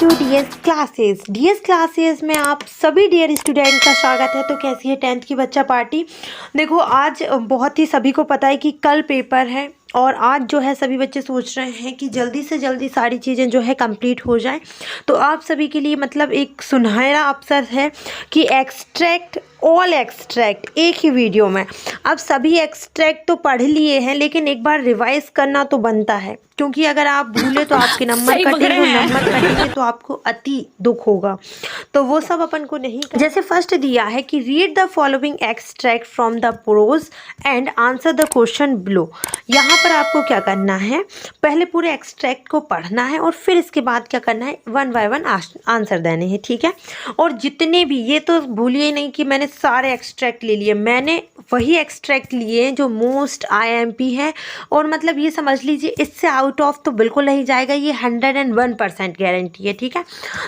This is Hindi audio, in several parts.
टू डीएस क्लासेस में आप सभी डियर स्टूडेंट का स्वागत है। तो कैसी है 10th की बच्चा पार्टी। देखो आज बहुत ही सभी को पता है कि कल पेपर है और आज जो है सभी बच्चे सोच रहे हैं कि जल्दी से जल्दी सारी चीज़ें जो है कंप्लीट हो जाए। तो आप सभी के लिए मतलब एक सुनहरा अवसर है कि एक्सट्रैक्ट ऑल एक्सट्रैक्ट एक ही वीडियो में। अब सभी एक्सट्रैक्ट तो पढ़ लिए हैं लेकिन एक बार रिवाइज करना तो बनता है, क्योंकि अगर आप भूले तो आपके नंबर कटेंगे और नंबर कटेंगे तो आपको अति दुख होगा। तो वो सब अपन को नहीं करना। जैसे फर्स्ट दिया है कि read the following extract from the prose and answer the question below. यहाँ पर आपको क्या करना है, पहले पूरे एक्सट्रैक्ट को पढ़ना है और फिर इसके बाद क्या करना है, वन बाय वन आंसर देने हैं, ठीक है। और जितने भी, ये तो भूलिए नहीं कि मैंने सारे एक्सट्रैक्ट ले लिए, मैंने वही एक्सट्रैक्ट लिए जो मोस्ट आईएमपी है। और मतलब ये समझ लीजिए इससे आउट ऑफ तो बिल्कुल नहीं जाएगा, ये 101% गारंटी है, ठीक है।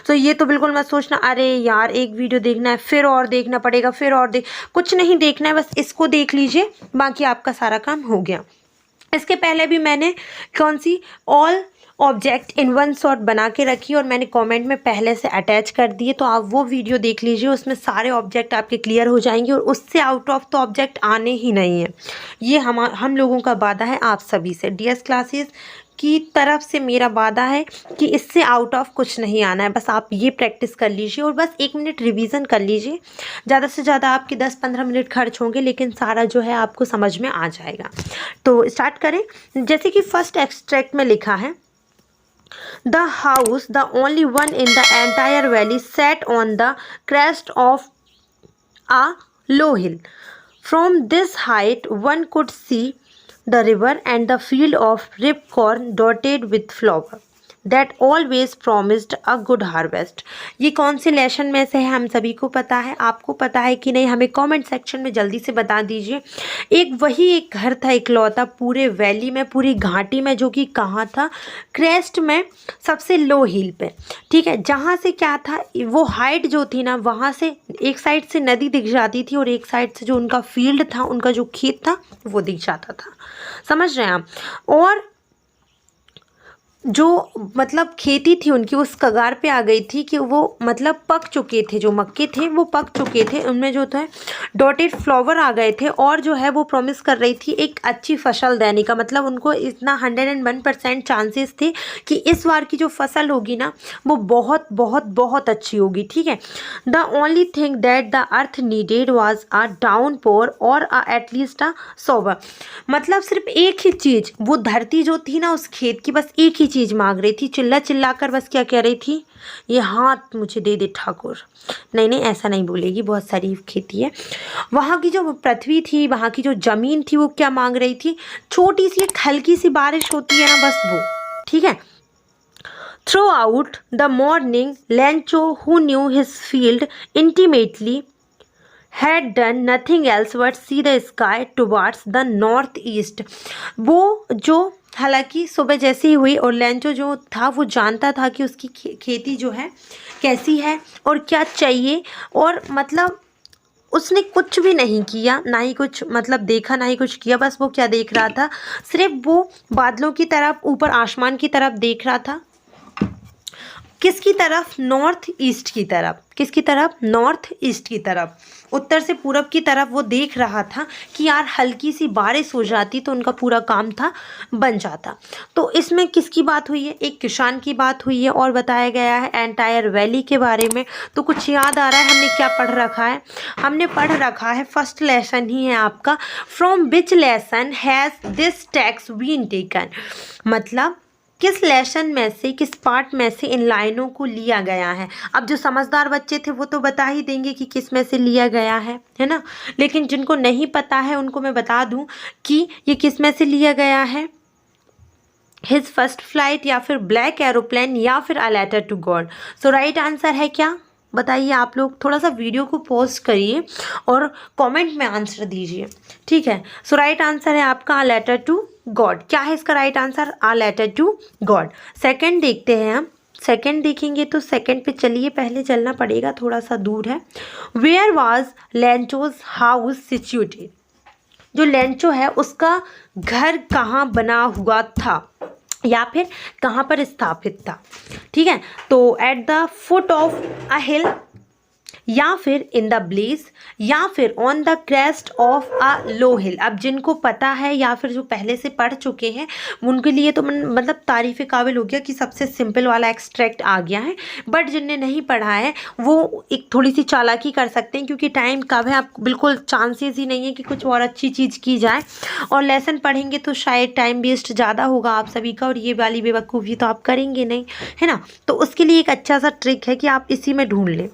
तो ये तो बिल्कुल मत सोचना अरे यार एक वीडियो देखना है फिर और देखना पड़ेगा फिर और कुछ नहीं देखना है, बस इसको देख लीजिए, बाकी आपका सारा काम हो गया। इसके पहले भी मैंने कौन सी all object in one shot बना के रखी और मैंने कमेंट में पहले से अटैच कर दिए, तो आप वो वीडियो देख लीजिए, उसमें सारे ऑब्जेक्ट आपके क्लियर हो जाएंगे और उससे आउट ऑफ तो ऑब्जेक्ट आने ही नहीं है। ये हम लोगों का वादा है आप सभी से, डीएस क्लासेस की तरफ से मेरा वादा है कि इससे आउट ऑफ कुछ नहीं आना है। बस आप ये प्रैक्टिस कर लीजिए और बस 1 मिनट रिवीजन कर लीजिए। ज़्यादा से ज़्यादा आपके 10-15 मिनट खर्च होंगे लेकिन सारा जो है आपको समझ में आ जाएगा। तो स्टार्ट करें। जैसे कि फर्स्ट एक्सट्रैक्ट में लिखा है, The house, the only one in the entire valley, sat on the crest of a low hill. From this height, one could see the river and the field of ripcorn dotted with flower that always promised a good harvest. ये कौन से लेसन में से है हम सभी को पता है, आपको पता है कि नहीं, हमें कमेंट सेक्शन में जल्दी से बता दीजिए। एक घर था इकलौता पूरे वैली में, पूरी घाटी में, जो कि कहाँ था, क्रेस्ट में, सबसे लो हिल पे, ठीक है। जहाँ से क्या था, वो हाइट जो थी ना, वहाँ से एक साइड से नदी दिख जाती थी और एक साइड से जो उनका फील्ड था, उनका जो खेत था वो दिख जाता था, समझ रहे हैं आप। और जो मतलब खेती थी उनकी उस कगार पे आ गई थी कि वो मतलब पक चुके थे, जो मक्के थे वो पक चुके थे, उनमें जो था डॉटेड फ्लावर आ गए थे और जो है वो प्रॉमिस कर रही थी एक अच्छी फसल देने का। मतलब उनको इतना 101% चांसेस थे कि इस बार की जो फसल होगी ना वो बहुत बहुत बहुत अच्छी होगी, ठीक है। The only thing that the earth needed was a downpour or at least a sober. मतलब सिर्फ एक ही चीज़, वो धरती जो थी ना उस खेत की, बस एक ही चीज़ मांग रही थी, चिल्ला चिल्ला कर बस क्या कह रही थी, ये हाथ मुझे दे दे ठाकुर। नहीं नहीं ऐसा नहीं बोलेगी, बहुत शरीफ खेती है। वहाँ की जो पृथ्वी थी, वहाँ की जो ज़मीन थी, वो क्या मांग रही थी, छोटी सी एक हल्की सी बारिश होती है ना, बस वो, ठीक है। Throughout the morning, Lancho, who knew his field intimately, had done nothing else but see the sky towards the northeast. वो जो हालांकि सुबह जैसी ही हुई और लेंचो जो था वो जानता था कि उसकी खेती जो है कैसी है और क्या चाहिए, और मतलब उसने कुछ भी नहीं किया, ना ही कुछ मतलब देखा, ना ही कुछ किया। बस वो क्या देख रहा था, सिर्फ वो बादलों की तरफ, ऊपर आसमान की तरफ देख रहा था। किसकी तरफ, नॉर्थ ईस्ट की तरफ। किसकी तरफ, नॉर्थ ईस्ट की तरफ, उत्तर से पूरब की तरफ वो देख रहा था कि यार हल्की सी बारिश हो जाती तो उनका पूरा काम था बन जाता। तो इसमें किसकी बात हुई है, एक किसान की बात हुई है और बताया गया है एंटायर वैली के बारे में। तो कुछ याद आ रहा है हमने क्या पढ़ रखा है, हमने पढ़ रखा है फर्स्ट लेसन ही है आपका, from which lesson has this text been taken. मतलब किस लेसन में से, किस पार्ट में से इन लाइनों को लिया गया है। अब जो समझदार बच्चे थे वो तो बता ही देंगे कि किस में से लिया गया है ना। लेकिन जिनको नहीं पता है उनको मैं बता दूं कि ये किस में से लिया गया है, हिज फर्स्ट फ्लाइट या फिर ब्लैक एरोप्लेन या फिर a letter to God. So right answer है क्या, बताइए आप लोग। थोड़ा सा वीडियो को पॉज करिए और कमेंट में आंसर दीजिए, ठीक है। सो राइट आंसर है आपका अ लेटर टू गॉड। क्या है इसका right answer, a letter to God. Second देखते हैं हम, सेकंड देखेंगे तो सेकंड पे चलिए, पहले चलना पड़ेगा, थोड़ा सा दूर है। Where was Lencho's house situated. जो लेंचो है उसका घर कहाँ बना हुआ था, या फिर कहाँ पर स्थापित था। ठीक है, तो at the foot of a hill, या फिर इन द ब्लेस, या फिर on the crest of a low hill. अब जिनको पता है या फिर जो पहले से पढ़ चुके हैं उनके लिए तो मतलब तारीफ़ काबिल हो गया कि सबसे सिंपल वाला एक्सट्रैक्ट आ गया है। बट जिनने नहीं पढ़ा है वो एक थोड़ी सी चालाकी कर सकते हैं, क्योंकि टाइम कब है, आपको बिल्कुल चांसेस ही नहीं है कि कुछ और अच्छी चीज़ की जाए। और लेसन पढ़ेंगे तो शायद टाइम वेस्ट ज़्यादा होगा आप सभी का, और ये वाली बेवकूफ़ी तो आप करेंगे नहीं, है ना। तो उसके लिए एक अच्छा सा ट्रिक है कि आप इसी में ढूंढ लें।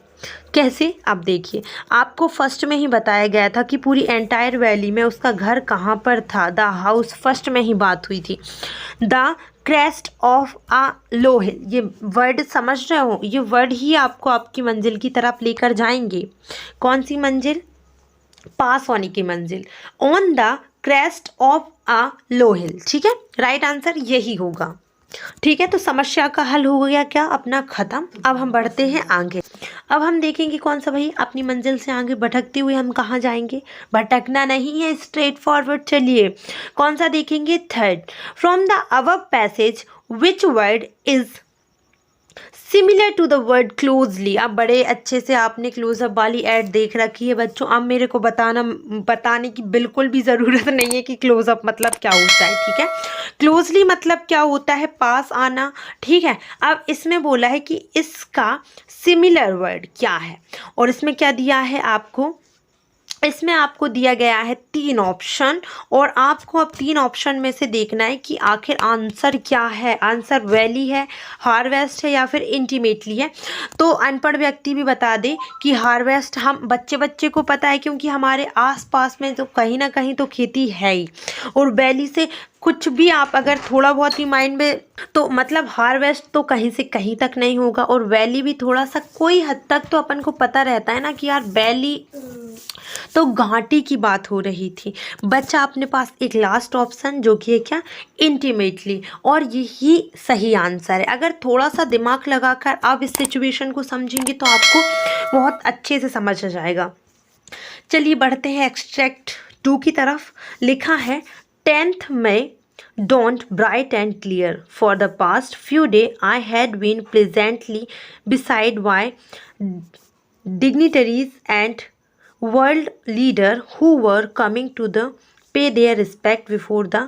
कैसे, आप देखिए, आपको फर्स्ट में ही बताया गया था कि पूरी एंटायर वैली में उसका घर कहाँ पर था। द हाउस, फर्स्ट में ही बात हुई थी। The crest of a low हिल, ये वर्ड समझ रहे हो, ये वर्ड ही आपको आपकी मंजिल की तरफ लेकर जाएंगे। कौन सी मंजिल? पास होने की मंजिल। On the crest of a low hill, ठीक है, राइट आंसर यही होगा। ठीक है, तो समस्या का हल हो गया क्या अपना खत्म। अब हम बढ़ते हैं आगे। अब हम देखेंगे कौन सा भाई, अपनी मंजिल से आगे भटकते हुए हम कहाँ जाएंगे। भटकना नहीं है, स्ट्रेट फॉरवर्ड चलिए। कौन सा देखेंगे? Third, from the above passage which word is similar to the word closely. अब बड़े अच्छे से आपने क्लोजअप वाली ऐड देख रखी है बच्चों। अब मेरे को बताने की बिल्कुल भी ज़रूरत नहीं है कि क्लोजअप मतलब क्या होता है। ठीक है, क्लोजली मतलब क्या होता है? पास आना। ठीक है, अब इसमें बोला है कि इसका सिमिलर वर्ड क्या है, और इसमें क्या दिया है आपको? इसमें आपको दिया गया है 3 ऑप्शन, और आपको अब 3 ऑप्शन में से देखना है कि आखिर आंसर क्या है। आंसर वैली है, हार्वेस्ट है, या फिर इंटीमेटली है। तो अनपढ़ व्यक्ति भी बता दे कि हार्वेस्ट हम बच्चे को पता है, क्योंकि हमारे आसपास में तो कहीं ना कहीं तो खेती है ही। और वैली से कुछ भी आप अगर थोड़ा बहुत ही माइंड में, तो मतलब हार्वेस्ट तो कहीं से कहीं तक नहीं होगा, और वैली भी थोड़ा सा कोई हद तक तो अपन को पता रहता है ना कि यार वैली तो घाटी की बात हो रही थी। बच्चा अपने पास एक लास्ट ऑप्शन जो कि है क्या? इंटीमेटली, और यही सही आंसर है। अगर थोड़ा सा दिमाग लगाकर आप इस सिचुएशन को समझेंगे तो आपको बहुत अच्छे से समझ आ जाएगा। चलिए बढ़ते हैं एक्सट्रैक्ट 2 की तरफ। लिखा है 10th May dawned bright and clear. For the past few days I had been pleasantly beside by dignitaries and world leader who were coming to the pay their respect before the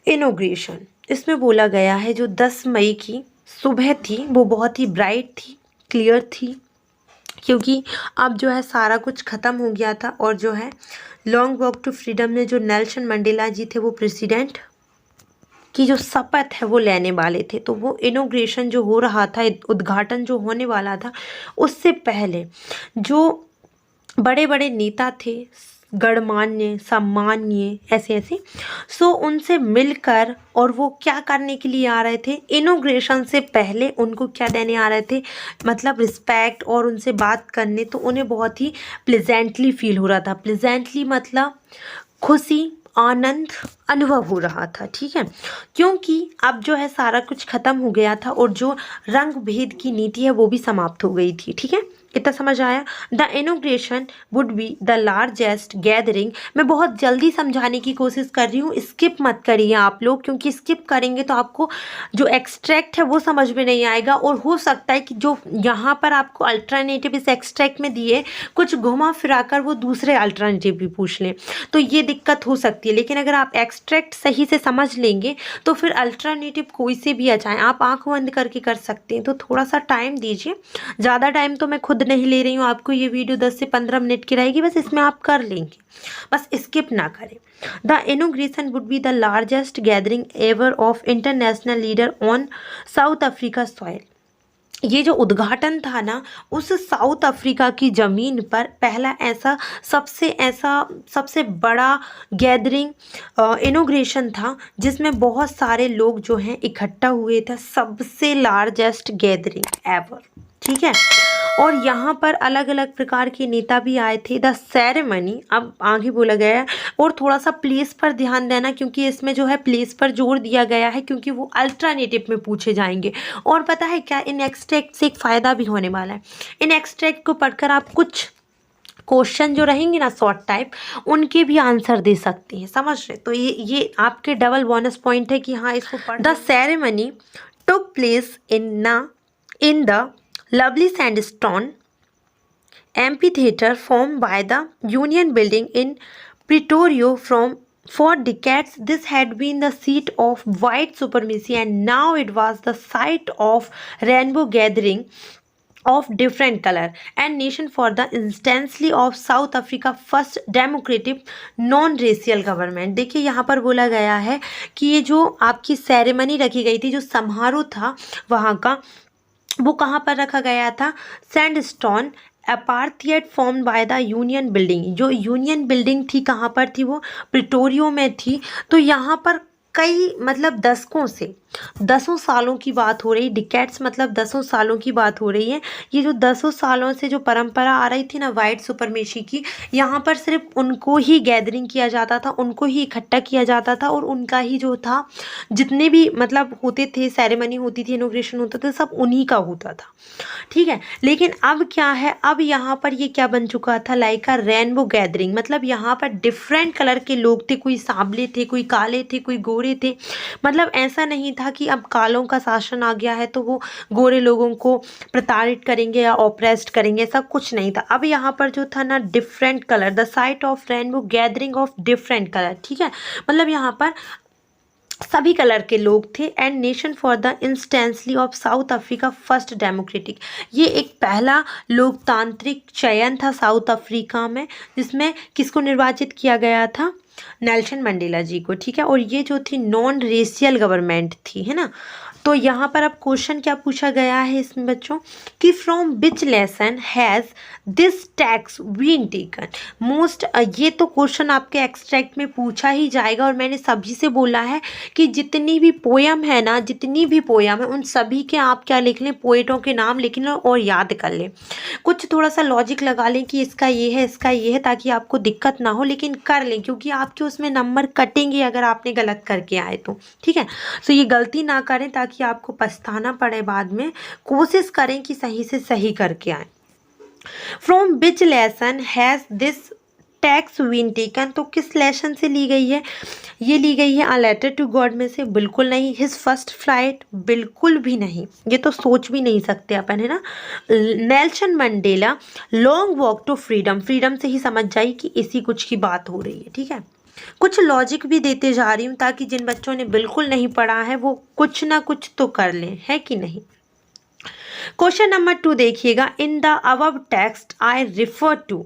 inauguration. इसमें बोला गया है जो 10 मई की सुबह थी वो बहुत ही ब्राइट थी, क्लियर थी, क्योंकि अब जो है सारा कुछ ख़त्म हो गया था। और जो है लॉन्ग वॉक टू फ्रीडम में जो नेल्सन मंडेला जी थे वो प्रेसिडेंट की जो शपथ है वो लेने वाले थे। तो वो इनॉग्रेशन जो हो रहा था, उद्घाटन जो होने वाला था, उससे पहले जो बड़े बड़े नेता थे, गणमान्य, सम्मान्य, ऐसे सो उनसे मिलकर, और वो क्या करने के लिए आ रहे थे? इनॉग्रेशन से पहले उनको क्या देने आ रहे थे? मतलब रिस्पेक्ट, और उनसे बात करने। तो उन्हें बहुत ही प्लेजेंटली फील हो रहा था। प्लेजेंटली मतलब खुशी, आनंद अनुभव हो रहा था। ठीक है, क्योंकि अब जो है सारा कुछ ख़त्म हो गया था, और जो रंग भेद की नीति है वो भी समाप्त हो गई थी। ठीक है, इतना समझ आया। The inauguration would be the largest gathering. मैं बहुत जल्दी समझाने की कोशिश कर रही हूँ, स्किप मत करिए आप लोग, क्योंकि स्किप करेंगे तो आपको जो एक्सट्रैक्ट है वो समझ में नहीं आएगा। और हो सकता है कि जो यहाँ पर आपको अल्टरनेटिव इस एक्सट्रैक्ट में दिए, कुछ घुमा फिरा कर वो दूसरे अल्टरनेटिव भी पूछ लें, तो ये दिक्कत हो सकती है। लेकिन अगर आप एक्सट्रैक्ट सही से समझ लेंगे तो फिर अल्टरनेटिव कोई से भी आ जाए, आप आँख बंद करके कर सकते हैं। तो थोड़ा सा टाइम दीजिए, ज़्यादा टाइम तो मैं खुद नहीं ले रही हूँ आपको। ये वीडियो 10 से 15 मिनट की रहेगी, बस इसमें आप कर लेंगे, बस स्किप ना करें। The inauguration would be the largest gathering ever of international leader on south Africa soil. ये जो उद्घाटन था ना, उस साउथ अफ्रीका की ज़मीन पर पहला ऐसा सबसे बड़ा गैदरिंग इनॉग्रेशन था, जिसमें बहुत सारे लोग जो हैं इकट्ठा हुए थे। सबसे लार्जेस्ट गैदरिंग एवर। ठीक है, और यहाँ पर अलग अलग प्रकार के नेता भी आए थे। द सेरेमनी, अब आगे बोला गया है, और थोड़ा सा प्लेस पर ध्यान देना, क्योंकि इसमें जो है प्लेस पर जोर दिया गया है, क्योंकि वो अल्टरनेटिव में पूछे जाएंगे। और पता है क्या, इन एक्सट्रैक्ट से एक फ़ायदा भी होने वाला है। इन एक्सट्रैक्ट को पढ़कर आप कुछ क्वेश्चन जो रहेंगे ना शॉर्ट टाइप, उनके भी आंसर दे सकती हैं, समझ रहे। तो ये आपके डबल बोनस पॉइंट है कि हाँ इसको पढ़। The ceremony took place in the lovely sandstone amphitheater formed by the Union Building in Pretoria for decades. This had been the seat of white supremacy, and now it was the site of rainbow gathering of different color and nation for the instantly of South Africa first democratic non-racial government। देखिए यहाँ पर बोला गया है कि ये जो आपकी सेरेमनी रखी गई थी, जो समारोह था वहाँ का, वो कहाँ पर रखा गया था? सैंडस्टोन अपार्थिएट formed by the union building. जो यूनियन बिल्डिंग थी कहाँ पर थी? वो प्रिटोरियो में थी। तो यहाँ पर कई मतलब दशकों से, दसों सालों की बात हो रही, डिकेट्स मतलब दसों सालों की बात हो रही है। ये जो दसों सालों से जो परंपरा आ रही थी ना वाइट सुपरमेशी की, यहाँ पर सिर्फ उनको ही गैदरिंग किया जाता था, उनको ही इकट्ठा किया जाता था, और उनका ही जो था जितने भी मतलब होते थे, सेरेमनी होती थी, इनॉग्रेशन होता था, सब उन्हीं का होता था, ठीक है। लेकिन अब क्या है, अब यहाँ पर ये क्या बन चुका था? लाइक अ रेनबो गैदरिंग। मतलब यहाँ पर डिफरेंट कलर के लोग थे, कोई सांवले थे, कोई काले थे, कोई गोरे थे। मतलब ऐसा नहीं था कि अब कालों का शासन आ गया है तो वो गोरे लोगों को प्रताड़ित करेंगे या ऑप्रेस्ड करेंगे, ऐसा कुछ नहीं था। अब यहाँ पर जो था ना different colour, the sight of rainbow gathering of different colour, ठीक है। मतलब यहाँ पर सभी कलर के लोग थे। And nation for the instantly of South Africa first democratic, ये एक पहला लोकतांत्रिक चयन था साउथ अफ्रीका में, जिसमें किसको निर्वाचित किया गया था? नेल्सन मंडेला जी को, ठीक है। और ये जो थी नॉन रेशियल गवर्नमेंट थी, है ना। तो यहाँ पर अब क्वेश्चन क्या पूछा गया है इसमें बच्चों कि from which lesson has this text been taken most. ये तो क्वेश्चन आपके एक्सट्रैक्ट में पूछा ही जाएगा, और मैंने सभी से बोला है कि जितनी भी पोयम है ना, जितनी भी पोयम है, उन सभी के आप क्या लिख लें? पोएटों के नाम लिख लें और याद कर लें। कुछ थोड़ा सा लॉजिक लगा लें कि इसका ये है, इसका ये है, ताकि आपको दिक्कत ना हो, लेकिन कर लें, क्योंकि आपके उसमें नंबर कटेंगे अगर आपने गलत करके आए तो, ठीक है। तो ये गलती ना करें ताकि आपको पछताना पड़े बाद में। कोशिश करें कि सही से सही करके आए। From which lesson has this text been taken, तो किस लेसन से ली गई है? ये ली गई है अ लेटर टू गॉड में से, बिल्कुल नहीं। हिज फर्स्ट फ्लाइट, बिल्कुल भी नहीं, ये तो सोच भी नहीं सकते अपन, है ना। Nelson Mandela long walk to freedom, freedom से ही समझ जाइए कि इसी कुछ की बात हो रही है, ठीक है। कुछ लॉजिक भी देते जा रही हूँ ताकि जिन बच्चों ने बिल्कुल नहीं पढ़ा है वो कुछ ना कुछ तो कर लें, है कि नहीं। क्वेश्चन नंबर 2 देखिएगा। In the above text I refer to,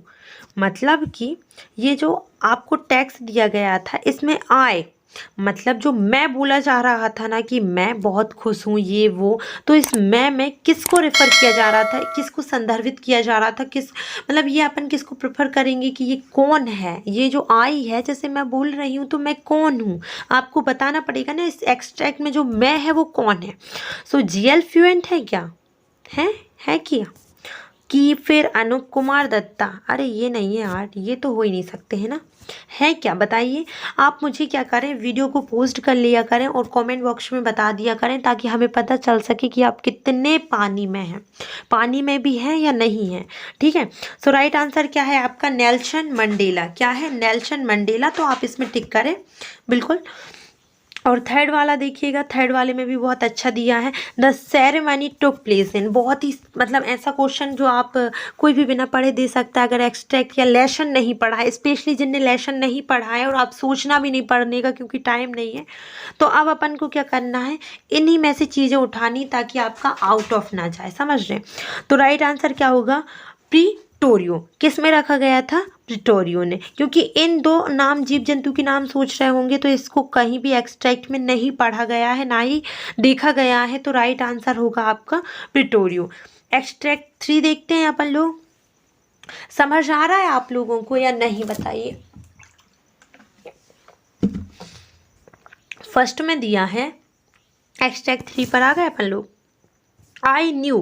मतलब कि ये जो आपको टेक्स्ट दिया गया था इसमें आई मतलब जो मैं बोला जा रहा था ना कि मैं बहुत खुश हूँ, ये वो, तो इस मैं में किसको रेफर किया जा रहा था, किसको संदर्भित किया जा रहा था, किस मतलब ये अपन किसको प्रेफर करेंगे कि ये कौन है? ये जो आई है, जैसे मैं बोल रही हूँ तो मैं कौन हूँ, आपको बताना पड़ेगा ना इस एक्सट्रैक्ट में जो मैं है वो कौन है। सो जीएल फ्लुएंट है क्या? है क्या? कि फिर अनूप कुमार दत्ता? अरे ये नहीं है यार, ये तो हो ही नहीं सकते, है ना। है क्या? बताइए। आप मुझे क्या करें, वीडियो को पोस्ट कर लिया करें और कमेंट बॉक्स में बता दिया करें ताकि हमें पता चल सके कि आप कितने पानी में हैं, पानी में भी हैं या नहीं हैं, ठीक है। सो राइट आंसर क्या है आपका? Nelson Mandela. क्या है? Nelson Mandela. तो आप इसमें टिक करें बिल्कुल। और थर्ड वाला देखिएगा, थर्ड वाले में भी बहुत अच्छा दिया है। The ceremony took place in, बहुत ही मतलब ऐसा क्वेश्चन जो आप कोई भी बिना पढ़े दे सकता है अगर एक्सट्रैक्ट या लेसन नहीं पढ़ा है, स्पेशली जिनने लेसन नहीं पढ़ा है और आप सोचना भी नहीं पढ़ने का क्योंकि टाइम नहीं है। तो अब अपन को क्या करना है, इन्हीं में से चीज़ें उठानी ताकि आपका आउट ऑफ ना जाए, समझ रहे हैं। तो राइट आंसर क्या होगा? प्रिटोरियो। किस में रखा गया था? प्रिटोरियो ने, क्योंकि इन दो नाम जीव जंतु के नाम सोच रहे होंगे तो इसको कहीं भी एक्सट्रैक्ट में नहीं पढ़ा गया है, ना ही देखा गया है। तो राइट आंसर होगा आपका प्रिटोरियो। एक्सट्रैक्ट 3 देखते हैं अपन लोग। समझ आ रहा है आप लोगों को या नहीं, बताइए। फर्स्ट में दिया है, एक्सट्रैक्ट 3 पर आ गए अपन लोग। I knew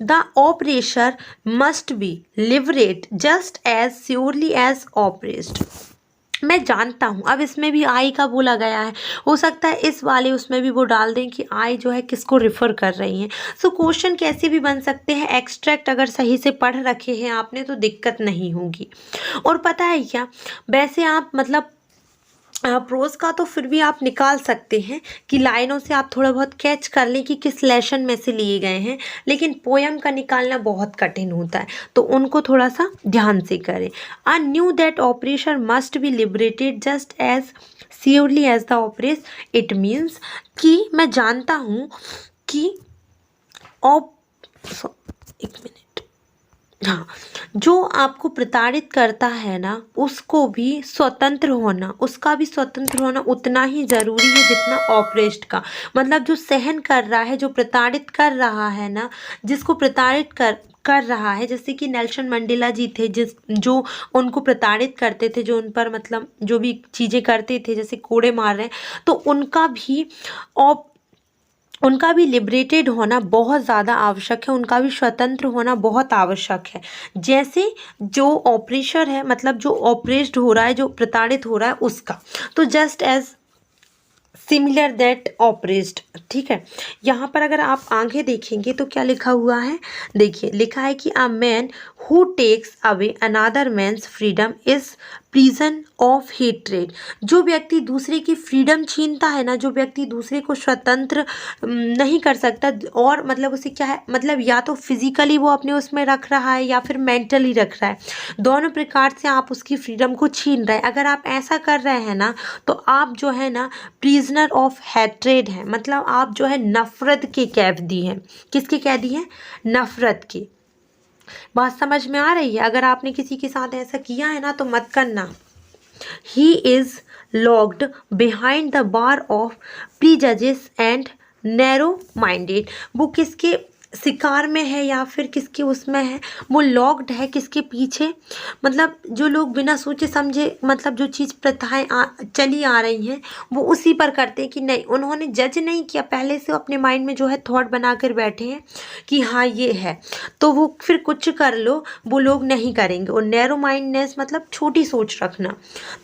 the oppressor must be liberated just as surely as oppressed. मैं जानता हूँ। अब इसमें भी आई का बोला गया है, हो सकता है इस वाले उसमें भी वो डाल दें कि आई जो है किसको रिफ़र कर रही हैं। सो क्वेश्चन कैसे भी बन सकते हैं, एक्सट्रैक्ट अगर सही से पढ़ रखे हैं आपने तो दिक्कत नहीं होगी। और पता है क्या, वैसे आप मतलब प्रोज का तो फिर भी आप निकाल सकते हैं कि लाइनों से आप थोड़ा बहुत कैच कर लें कि किस लेसन में से लिए गए हैं, लेकिन पोयम का निकालना बहुत कठिन होता है, तो उनको थोड़ा सा ध्यान से करें। I knew that oppressor must be liberated just as surely as the oppressed. It means कि मैं जानता हूँ कि एक मिनट, हाँ, जो आपको प्रताड़ित करता है ना उसको भी स्वतंत्र होना, उसका भी स्वतंत्र होना उतना ही ज़रूरी है जितना ऑपरेस्ट का। मतलब जो सहन कर रहा है, जो प्रताड़ित कर रहा है ना, जिसको प्रताड़ित कर रहा है, जैसे कि नेल्सन मंडेला जी थे जो उनको प्रताड़ित करते थे, जो उन पर मतलब जो भी चीज़ें करते थे, जैसे कोड़े मार रहे हैं, तो उनका भी लिबरेटेड होना बहुत ज़्यादा आवश्यक है, उनका भी स्वतंत्र होना बहुत आवश्यक है। जैसे जो ऑपरेशर है, मतलब जो ऑपरेस्ड हो रहा है, जो प्रताड़ित हो रहा है उसका, तो just as similar that oppressed. ठीक है, यहाँ पर अगर आप आगे देखेंगे तो क्या लिखा हुआ है, देखिए लिखा है कि a man who takes away another man's freedom is prisoner of hatred. जो व्यक्ति दूसरे की फ्रीडम छीनता है ना, जो व्यक्ति दूसरे को स्वतंत्र नहीं कर सकता, और मतलब उसे क्या है, मतलब या तो फिजिकली वो अपने उसमें रख रहा है या फिर मेंटली रख रहा है, दोनों प्रकार से आप उसकी फ्रीडम को छीन रहे हैं। अगर आप ऐसा कर रहे हैं ना तो आप जो है ना प्रिजनर ऑफ हैट्रेड हैं, मतलब आप जो है नफरत के कैदी हैं। किसके कैदी हैं? नफरत के। बात समझ में आ रही है? अगर आपने किसी के साथ ऐसा किया है ना तो मत करना। He is locked behind the bar of prejudices and narrow minded. वो किसके शिकार में है या फिर किसके उसमें है, वो लॉक्ड है किसके पीछे, मतलब जो लोग बिना सोचे समझे, मतलब जो चीज़ प्रथाएं चली आ रही हैं वो उसी पर करते हैं कि नहीं, उन्होंने जज नहीं किया, पहले से अपने माइंड में जो है थॉट बना कर बैठे हैं कि हाँ ये है, तो वो फिर कुछ कर लो वो लोग नहीं करेंगे। और नैरो माइंडनेस मतलब छोटी सोच रखना,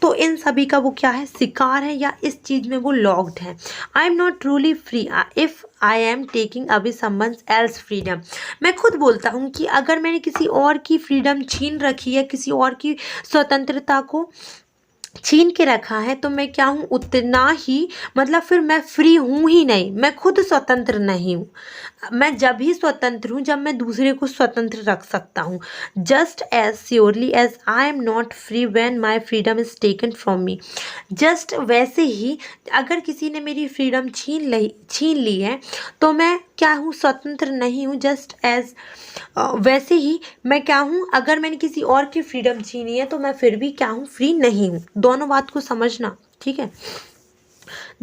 तो इन सभी का वो क्या है, शिकार है, या इस चीज़ में वो लॉक्ड है। आई am not truly free if I am taking away someone else freedom. मैं खुद बोलता हूँ कि अगर मैंने किसी और की फ्रीडम छीन रखी है, किसी और की स्वतंत्रता को छीन के रखा है, तो मैं क्या हूँ, उतना ही, मतलब फिर मैं फ्री हूँ ही नहीं, मैं खुद स्वतंत्र नहीं हूँ। मैं जब ही स्वतंत्र हूँ जब मैं दूसरे को स्वतंत्र रख सकता हूँ। Just as surely as I am not free when my freedom is taken from me. Just वैसे ही अगर किसी ने मेरी फ्रीडम छीन ली है तो मैं क्या हूँ, स्वतंत्र नहीं हूँ। जस्ट एज वैसे ही मैं क्या हूँ, अगर मैंने किसी और की फ्रीडम छीनी है तो मैं फिर भी क्या हूँ, फ्री नहीं हूँ। दोनों बात को समझना, ठीक है।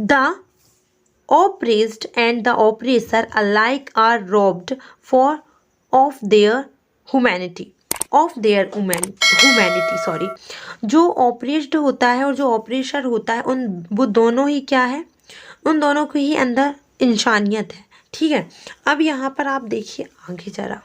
The oppressed and the oppressor alike are robbed for of their humanity sorry. जो ऑपरेस्ड होता है और जो ऑपरेशर होता है, वो दोनों ही क्या है, उन दोनों के ही अंदर इंसानियत है। ठीक है, अब यहाँ पर आप देखिए आगे जरा,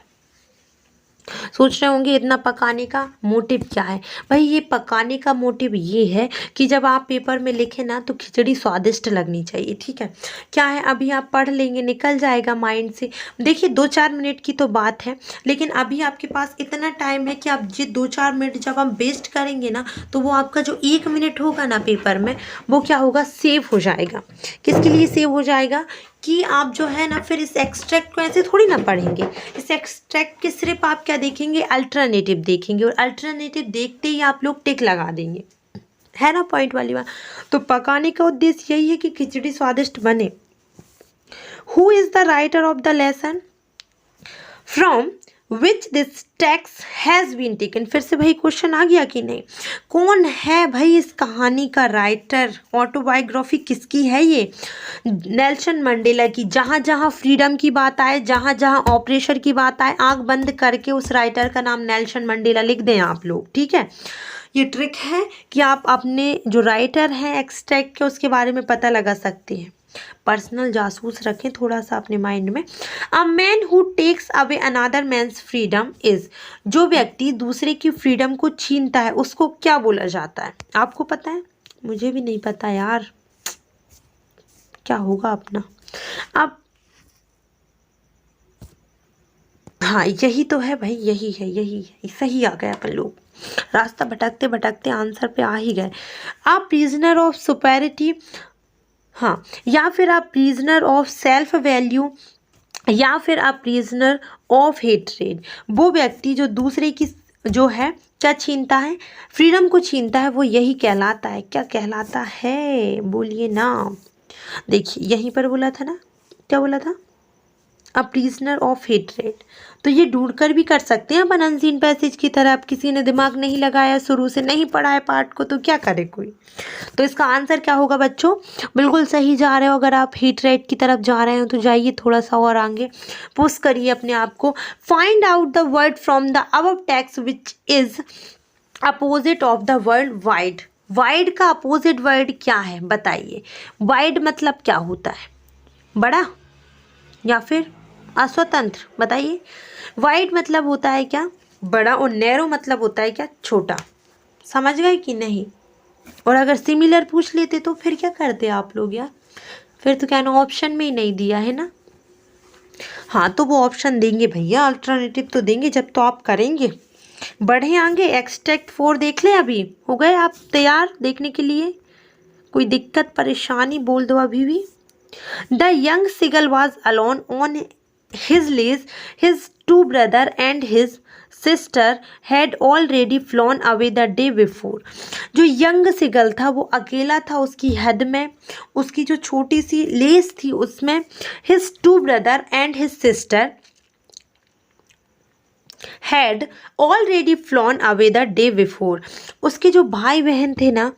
सोच रहे होंगे इतना पकाने का मोटिव क्या है। भाई ये पकाने का मोटिव ये है कि जब आप पेपर में लिखें ना तो खिचड़ी स्वादिष्ट लगनी चाहिए। ठीक है, क्या है, अभी आप पढ़ लेंगे, निकल जाएगा माइंड से। देखिए 2-4 मिनट की तो बात है, लेकिन अभी आपके पास इतना टाइम है कि आप ये 2-4 मिनट जब हम वेस्ट करेंगे ना तो वो आपका जो 1 मिनट होगा ना पेपर में, वो क्या होगा, सेव हो जाएगा। किसके लिए सेव हो जाएगा कि आप जो है ना फिर इस एक्सट्रैक्ट को ऐसे थोड़ी ना पढ़ेंगे। इस एक्सट्रैक्ट के सिर्फ आप क्या देखेंगे, अल्टरनेटिव देखेंगे, और अल्टरनेटिव देखते ही आप लोग टिक लगा देंगे, है ना पॉइंट वाली बात। तो पकाने का उद्देश्य यही है कि खिचड़ी स्वादिष्ट बने। Who is the writer of the lesson from which this text has been taken. फिर से भाई क्वेश्चन आ गया कि नहीं, कौन है भाई इस कहानी का राइटर, ऑटोबायोग्राफी किसकी है ये, नेल्सन मंडेला की। जहाँ जहाँ फ्रीडम की बात आए, जहाँ जहाँ ऑपरेशन की बात आए, आंख बंद करके उस राइटर का नाम नेल्सन मंडेला लिख दें आप लोग। ठीक है, ये ट्रिक है कि आप अपने जो राइटर हैं एक्सट्रैक्ट के उसके बारे में पता लगा सकते हैं। पर्सनल जासूस रखें थोड़ा सा अपने माइंड में। A man who takes away another man's freedom is, जो व्यक्ति दूसरे की फ्रीडम को छीनता है उसको क्या बोला जाता है? आपको पता है? मुझे भी नहीं पता यार, क्या होगा अपना। अब हाँ यही तो है भाई, यही है, सही आ गए अपन लोग। रास्ता भटकते भटकते आंसर पे आ ही गए। आप प्रिजनर ऑफ सुपेरिटी, हाँ, या फिर आप प्रिजनर ऑफ सेल्फ वैल्यू, या फिर आप प्रिजनर ऑफ हेट्रेड। वो व्यक्ति जो दूसरे की जो है क्या छीनता है, फ्रीडम को छीनता है, वो यही कहलाता है। क्या कहलाता है बोलिए ना। देखिए यहीं पर बोला था ना, क्या बोला था? A prisoner of hatred. तो ये ढूंढ कर भी कर सकते हैं अपन अनसीन पैसेज की तरह। अब किसी ने दिमाग नहीं लगाया, शुरू से नहीं पढ़ा है पार्ट को, तो क्या करे कोई। तो इसका आंसर क्या होगा बच्चों? बिल्कुल सही जा रहे हो। अगर आप हेट्रेड की तरफ जा रहे हो तो जाइए थोड़ा सा और आगे, पुश करिए अपने आप को। Find out the word from the above text which is opposite of the word wide. Wide का अपोजिट वर्ड क्या है बताइए? वाइड मतलब क्या होता है? बड़ा या फिर अस्वतंत्र? बताइए। वाइड मतलब होता है क्या? बड़ा। और नैरो मतलब होता है क्या? छोटा। समझ गए कि नहीं? और अगर सिमिलर पूछ लेते तो फिर क्या करते आप लोग यार? फिर तो क्या ना, ऑप्शन में ही नहीं दिया है ना। हाँ तो वो ऑप्शन देंगे भैया, अल्टरनेटिव तो देंगे जब तो आप करेंगे। बढ़े आगे, एक्सट्रैक्ट 4 देख लें। अभी हो गए आप तैयार देखने के लिए? कोई दिक्कत परेशानी बोल दो अभी भी। The young seagull was alone on his leash. His two brothers and his sister had already flown away the day before. जो यंग सिगल था वो अकेला था उसकी हद में, उसकी जो छोटी सी लेस थी उसमें। His two brother and his sister had already flown away the day before. उसके जो भाई बहन थे ना,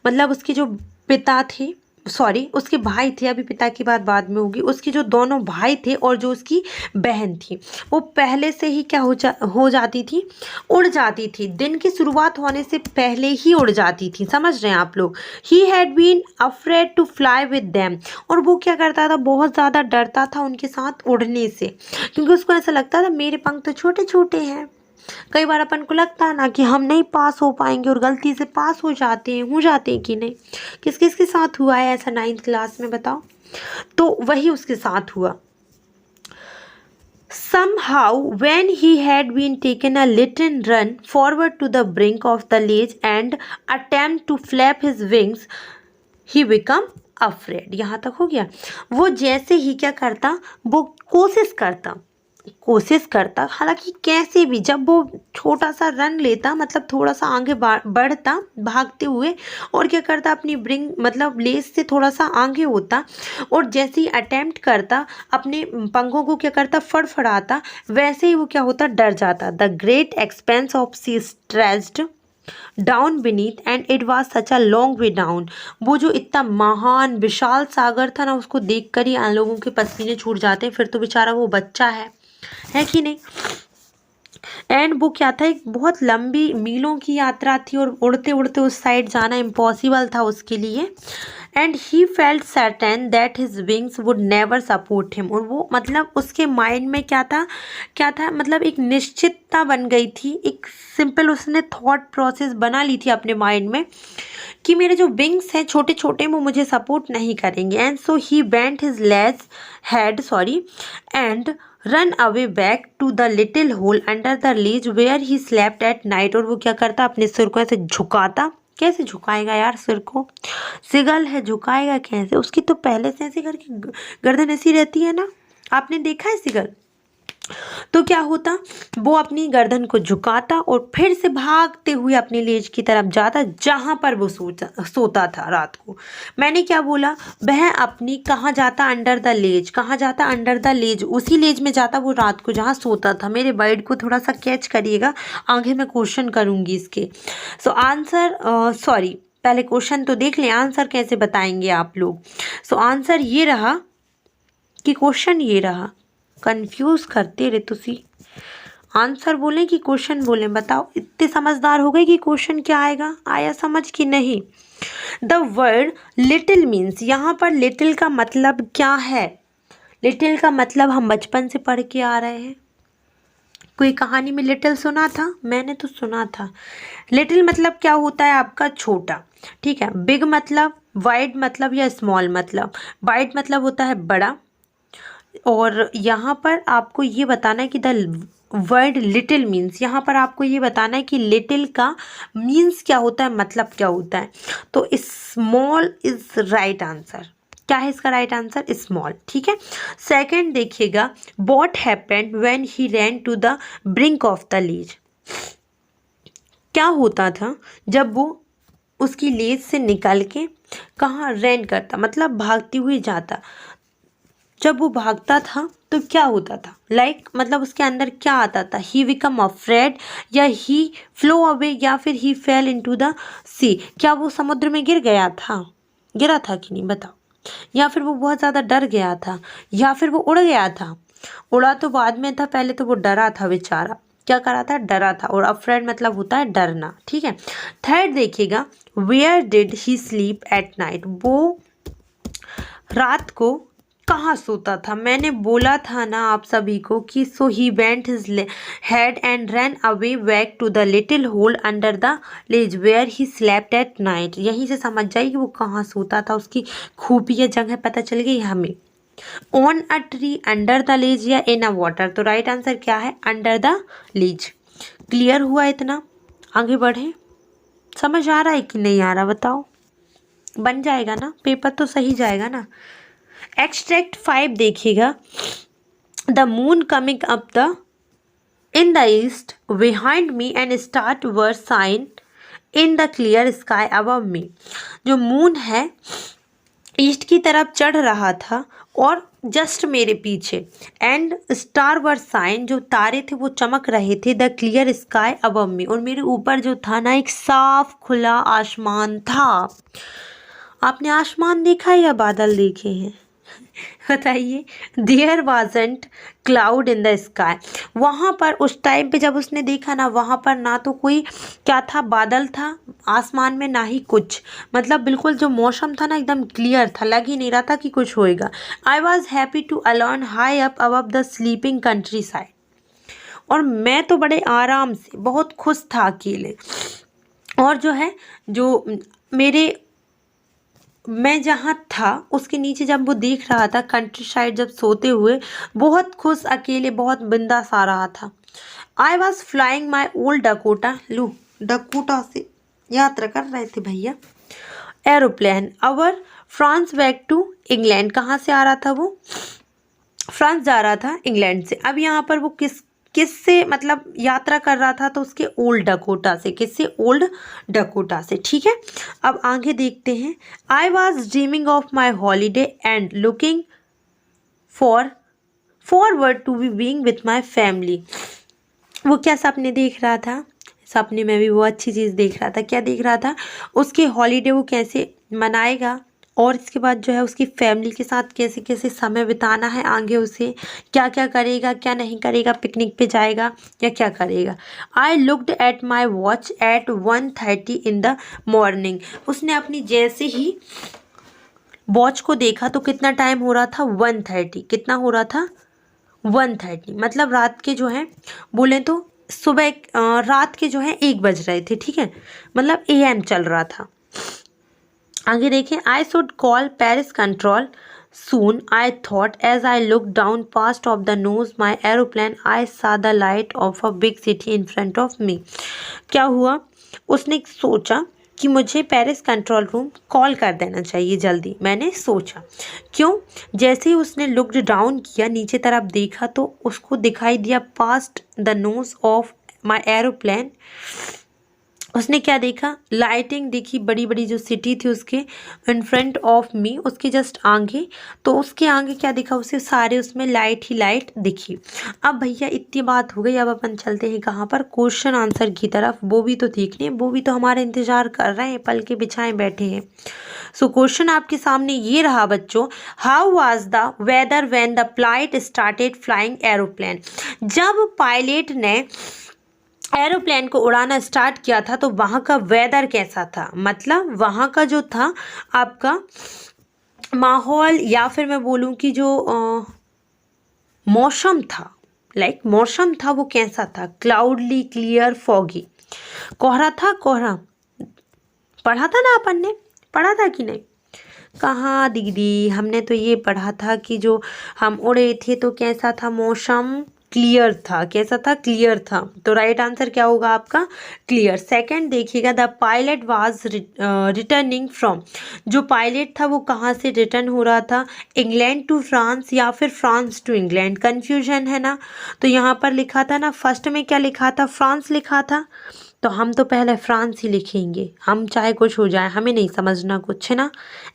मतलब उसके जो पिता थे, सॉरी उसके भाई थे, अभी पिता की बात बाद में होगी। उसके जो दोनों भाई थे और जो उसकी बहन थी, वो पहले से ही क्या हो जाती थी, उड़ जाती थी। दिन की शुरुआत होने से पहले ही उड़ जाती थी। समझ रहे हैं आप लोग? He had been afraid to fly with them. और वो क्या करता था, बहुत ज़्यादा डरता था उनके साथ उड़ने से, क्योंकि उसको ऐसा लगता था मेरे पंख तो छोटे छोटे हैं। कई बार अपन को लगता है ना कि हम नहीं पास हो पाएंगे और गलती से पास हो जाते हैं कि नहीं। किस किस के साथ हुआ है ऐसा 9th क्लास में बताओ? तो वही उसके साथ हुआ। Somehow, when he had been taken a little run forward to the brink of the ledge and attempt to flap his wings, he become afraid। यहाँ तक हो गया। वो जैसे ही क्या करता, वो कोशिश करता, हालांकि कैसे भी, जब वो छोटा सा रन लेता, मतलब थोड़ा सा आगे बढ़ता भागते हुए, और क्या करता, अपनी ब्रिंग मतलब लेस से थोड़ा सा आगे होता, और जैसे ही अटेम्प्ट करता अपने पंखों को क्या करता, फड़फड़ाता, वैसे ही वो क्या होता, डर जाता। The great expanse of sea stretched down beneath and it was such a long way down. वो जो इतना महान विशाल सागर था ना, उसको देख कर ही आन लोगों के पसीने छूट जाते हैं। फिर तो बेचारा वो बच्चा है कि नहीं। एंड वो क्या था, एक बहुत लंबी मीलों की यात्रा थी और उड़ते उड़ते उस साइड जाना इम्पॉसिबल था उसके लिए। And he felt certain that his wings would never support him. और वो मतलब उसके माइंड में क्या था, मतलब एक निश्चितता बन गई थी, एक सिंपल उसने थॉट प्रोसेस बना ली थी अपने माइंड में कि मेरे जो विंग्स हैं छोटे छोटे, वो मुझे सपोर्ट नहीं करेंगे। And so he bent his head and run away back to the little hole under the ledge where he slept at night. और वो क्या करता, अपने सिर को ऐसे झुकाता। कैसे झुकाएगा यार सिर को, सिगल है, झुकाएगा कैसे? उसकी तो पहले से ऐसे करके गर्दन ऐसी रहती है ना, आपने देखा है सिगल? तो क्या होता, वो अपनी गर्दन को झुकाता और फिर से भागते हुए अपनी लेज की तरफ जाता जहां पर वो सोता था रात को। मैंने क्या बोला, वह अपनी कहाँ जाता, अंडर द लेज। कहाँ जाता, अंडर द लेज, उसी लेज में जाता वो रात को जहाँ सोता था। मेरे वर्ड को थोड़ा सा कैच करिएगा, आगे मैं क्वेश्चन करूँगी इसके। सो आंसर, सॉरी पहले क्वेश्चन तो देख लें, आंसर कैसे बताएंगे आप लोग। सो आंसर ये रहा कि क्वेश्चन ये रहा, कंफ्यूज करते रहे तुसी। आंसर बोलें कि क्वेश्चन बोलें, बताओ। इतने समझदार हो गए कि क्वेश्चन क्या आएगा, आया समझ कि नहीं? द वर्ड लिटिल मीन्स, यहाँ पर लिटिल का मतलब क्या है? लिटिल का मतलब हम बचपन से पढ़ के आ रहे हैं। कोई कहानी में लिटिल सुना था? मैंने तो सुना था। लिटिल मतलब क्या होता है आपका? छोटा। ठीक है। बिग मतलब, वाइड मतलब या स्मॉल मतलब? वाइड मतलब होता है बड़ा। और यहाँ पर आपको ये बताना है कि द वर्ड लिटिल मीन्स, यहाँ पर आपको ये बताना है कि लिटिल का मीन्स क्या होता है, मतलब क्या होता है। तो स्मॉल इज राइट आंसर। क्या है इसका राइट आंसर? स्मॉल। ठीक है। सेकंड देखिएगा, what happened when he ran to the brink of the ledge. क्या होता था जब वो उसकी लेज से निकल के कहाँ रैन करता, मतलब भागती हुई जाता। जब वो भागता था तो क्या होता था? मतलब उसके अंदर क्या आता था? ही बिकम अफ्रेड, या ही फ्लो अवे, या फिर ही फेल इनटू द सी। क्या वो समुद्र में गिरा था कि नहीं बताओ? या फिर वो बहुत ज़्यादा डर गया था, या फिर वो उड़ गया था? उड़ा तो बाद में था, पहले तो वो डरा था बेचारा। क्या करा था? डरा था। और अफ्रेड मतलब होता है डरना। ठीक है। थर्ड देखिएगा, where did he sleep at night. वो रात को कहाँ सोता था? मैंने बोला था ना आप सभी को कि so he bent his head and run away back to the little hole under the ledge where he slept at night. यहीं से समझ जाइए कि वो कहाँ सोता था, उसकी खुफिया जगह पता चल गई हमें। On a tree, under the लेज, या इन अ वाटर। तो राइट आंसर क्या है? Under the Lay's. क्लियर हुआ इतना? आगे बढ़े। समझ आ रहा है कि नहीं आ रहा बताओ? बन जाएगा ना, पेपर तो सही जाएगा ना। एक्सट्रैक्ट 5 देखिएगा, the moon coming up the in the east behind me and stars were shine in the clear sky above me. जो मून है ईस्ट की तरफ चढ़ रहा था और जस्ट मेरे पीछे, एंड स्टार वर साइन, जो तारे थे वो चमक रहे थे, द क्लियर स्काई अबव मी, और मेरे ऊपर जो था ना एक साफ खुला आसमान था। आपने आसमान देखा है या बादल देखे हैं? बताइए। There wasn't cloud in the sky. वहाँ पर उस टाइम पे जब उसने देखा ना, वहाँ पर ना तो कोई क्या था, बादल था आसमान में, ना ही कुछ, मतलब बिल्कुल जो मौसम था ना एकदम क्लियर था, लग ही नहीं रहा था कि कुछ होएगा। I was happy to alone high up above the sleeping countryside. और मैं तो बड़े आराम से बहुत खुश था अकेले। और जो है जो मेरे मैं जहाँ था उसके नीचे जब वो देख रहा था कंट्री साइड, जब सोते हुए बहुत खुश अकेले बहुत बिंदास आ रहा था। I was flying my old Dakota, लू डकोटा से यात्रा कर रहे थे भैया, aeroplane over France back to England. कहाँ से आ रहा था वो? फ्रांस जा रहा था इंग्लैंड से। अब यहाँ पर वो किससे मतलब यात्रा कर रहा था? तो उसके ओल्ड डकोटा से। किससे? ओल्ड डकोटा से। ठीक है। अब आगे देखते हैं। I was dreaming of my holiday and looking forward to be being with my family. वो क्या सपने देख रहा था? सपने में भी वो अच्छी चीज़ देख रहा था। क्या देख रहा था? उसके हॉलीडे वो कैसे मनाएगा, और इसके बाद जो है उसकी फैमिली के साथ कैसे कैसे समय बिताना है, आगे उसे क्या क्या करेगा क्या नहीं करेगा, पिकनिक पे जाएगा या क्या करेगा। I looked at my watch at 1:30 in the morning. उसने अपनी जैसे ही वॉच को देखा तो कितना टाइम हो रहा था? 1:30। कितना हो रहा था? 1:30। मतलब रात के जो है बोले तो सुबह रात के जो है 1 बज रहे थे। ठीक है। मतलब AM चल रहा था। आगे देखें। I should call Paris control soon I thought as I look down past of the nose my aeroplane I saw the light of a big city in front of me. क्या हुआ? उसने सोचा कि मुझे पेरिस कंट्रोल रूम कॉल कर देना चाहिए जल्दी। मैंने सोचा। क्यों? जैसे ही उसने लुक्ड डाउन किया, नीचे तरफ देखा, तो उसको दिखाई दिया past the nose of my aeroplane. उसने क्या देखा? लाइटिंग दिखी, बड़ी बड़ी जो सिटी थी उसके इन फ्रंट ऑफ मी, उसके जस्ट आगे। तो उसके आगे क्या दिखा उसे? सारे उसमें लाइट ही लाइट दिखी। अब भैया इतनी बात हो गई, अब अपन चलते हैं कहाँ पर? क्वेश्चन आंसर की तरफ। वो भी तो देखने, वो भी तो हमारा इंतजार कर रहे हैं, पल के बिछाए बैठे हैं। सो क्वेश्चन आपके सामने ये रहा बच्चों, how was the weather when the flight started flying aeroplane. जब पायलट ने एरोप्लेन को उड़ाना स्टार्ट किया था तो वहाँ का वेदर कैसा था, मतलब वहाँ का जो था आपका माहौल, या फिर मैं बोलूँ कि जो मौसम था, मौसम था वो कैसा था। Cloudy, clear, foggy. कोहरा था, कोहरा पढ़ा था ना अपन ने, पढ़ा था कि नहीं? कहाँ दीदी, हमने तो ये पढ़ा था कि जो हम उड़े थे तो कैसा था मौसम, क्लियर था। कैसा था? क्लियर था। तो राइट आंसर क्या होगा आपका? क्लियर। सेकंड देखिएगा, the pilot was returning from. जो पायलट था वो कहाँ से रिटर्न हो रहा था? इंग्लैंड टू फ्रांस या फिर फ्रांस टू इंग्लैंड? कन्फ्यूजन है ना। तो यहाँ पर लिखा था ना, फर्स्ट में क्या लिखा था? फ्रांस लिखा था। तो हम तो पहले फ्रांस ही लिखेंगे, हम चाहे कुछ हो जाए, हमें नहीं समझना कुछ, है ना।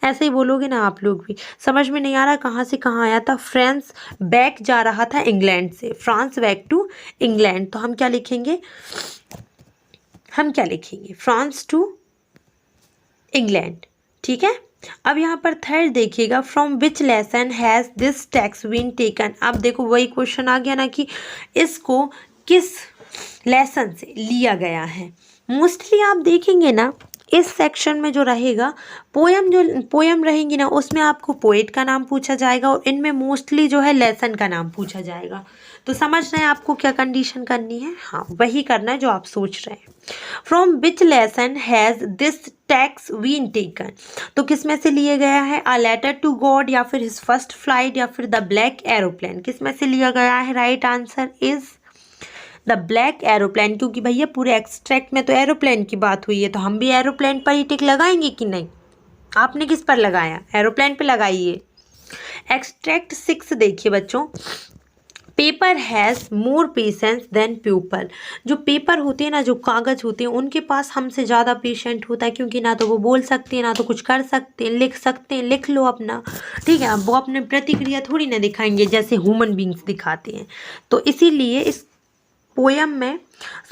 ऐसे ही बोलोगे ना आप लोग भी। समझ में नहीं आ रहा कहाँ से कहाँ आया था? फ्रांस बैक जा रहा था इंग्लैंड से, फ्रांस बैक टू इंग्लैंड। तो हम क्या लिखेंगे? हम क्या लिखेंगे? France to England. ठीक है। अब यहाँ पर थर्ड देखिएगा, from which lesson has this text been taken. अब देखो वही क्वेश्चन आ गया ना कि इसको किस लेसन से लिया गया है। मोस्टली आप देखेंगे ना इस सेक्शन में जो रहेगा, पोयम रहेंगी ना, उसमें आपको पोएट का नाम पूछा जाएगा और इनमें मोस्टली जो है लेसन का नाम पूछा जाएगा। तो समझ रहे हैं आपको क्या कंडीशन करनी है? हाँ, वही करना है जो आप सोच रहे हैं। From which lesson has this text been taken. तो किस में से लिए गया है? अ लेटर टू गॉड, या फिर हिज फर्स्ट फ्लाइट, या फिर द ब्लैक एरोप्लेन? किस में से लिया गया है? Right answer is the black aeroplane. क्योंकि भैया पूरे एक्सट्रैक्ट में तो एरोप्लेन की बात हुई है, तो हम भी एरोप्लेन पर ही टिक लगाएंगे कि नहीं? आपने किस पर लगाया? एरोप्लेन पे लगाइए। एक्सट्रैक्ट 6 देखिए बच्चों, paper has more patience than people. जो पेपर होते हैं ना, जो कागज़ होते हैं, उनके पास हमसे ज़्यादा पेशेंट होता है, क्योंकि ना तो वो बोल सकते हैं, ना तो कुछ कर सकते हैं। लिख सकते हैं, लिख लो अपना, ठीक है। वो अपने प्रतिक्रिया थोड़ी ना दिखाएंगे जैसे ह्यूमन बींग्स दिखाते हैं। तो इसीलिए इस पोयम में,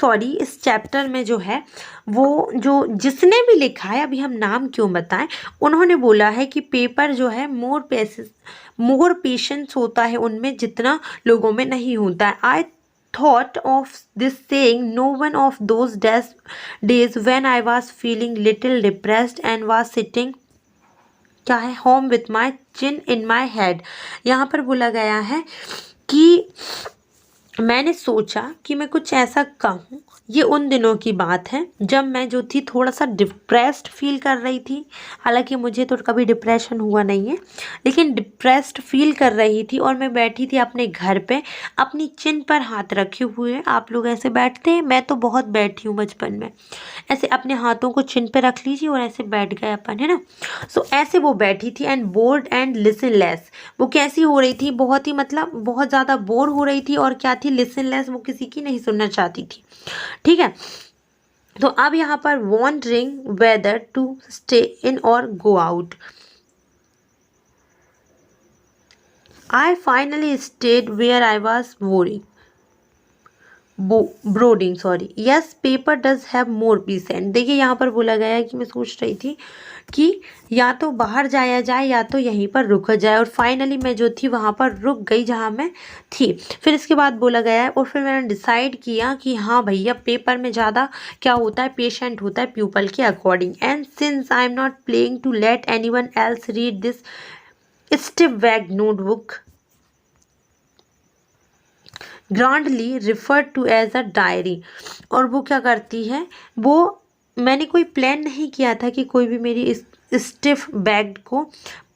सॉरी इस चैप्टर में जो है वो जो जिसने भी लिखा है, अभी हम नाम क्यों बताएं, उन्होंने बोला है कि पेपर जो है मोर पेशेंस होता है उनमें, जितना लोगों में नहीं होता है। आई thought of this saying no one of those days when I was feeling little depressed and was sitting क्या है home with my chin in my head। यहाँ पर बोला गया है कि मैंने सोचा कि मैं कुछ ऐसा कहूँ। ये उन दिनों की बात है जब मैं जो थी थोड़ा सा डिप्रेस्ड फील कर रही थी। हालांकि मुझे तो कभी डिप्रेशन हुआ नहीं है, लेकिन डिप्रेस्ड फील कर रही थी और मैं बैठी थी अपने घर पे अपनी चिन पर हाथ रखे हुए। आप लोग ऐसे बैठते हैं? मैं तो बहुत बैठी हूँ बचपन में। ऐसे अपने हाथों को चिन पे रख लीजिए और ऐसे बैठ गए अपन, है ना। सो ऐसे वो बैठी थी एंड बोर्ड एंड लिसनलेस। वो कैसी हो रही थी? बहुत ही मतलब बहुत ज़्यादा बोर हो रही थी और क्या थी? लिसनलेस। वो किसी की नहीं सुनना चाहती थी, ठीक है। तो अब यहाँ पर wondering whether to stay in or go out. I finally stayed where I was brooding, sorry. Yes paper does have more patience. देखिए यहाँ पर बोला गया है कि मैं सोच रही थी कि या तो बाहर जाया जाए या तो यहीं पर रुका जाए, और फाइनली मैं जो थी वहाँ पर रुक गई जहाँ मैं थी। फिर इसके बाद बोला गया है और फिर मैंने डिसाइड किया कि हाँ भैया पेपर में ज़्यादा क्या होता है? पेशेंट होता है प्यूपल के according. And since I am not playing to let anyone else read this stiff bag notebook grandly referred to as a diary. और वो क्या करती है, वो मैंने कोई प्लान नहीं किया था कि कोई भी मेरी इस स्टिफ बैग को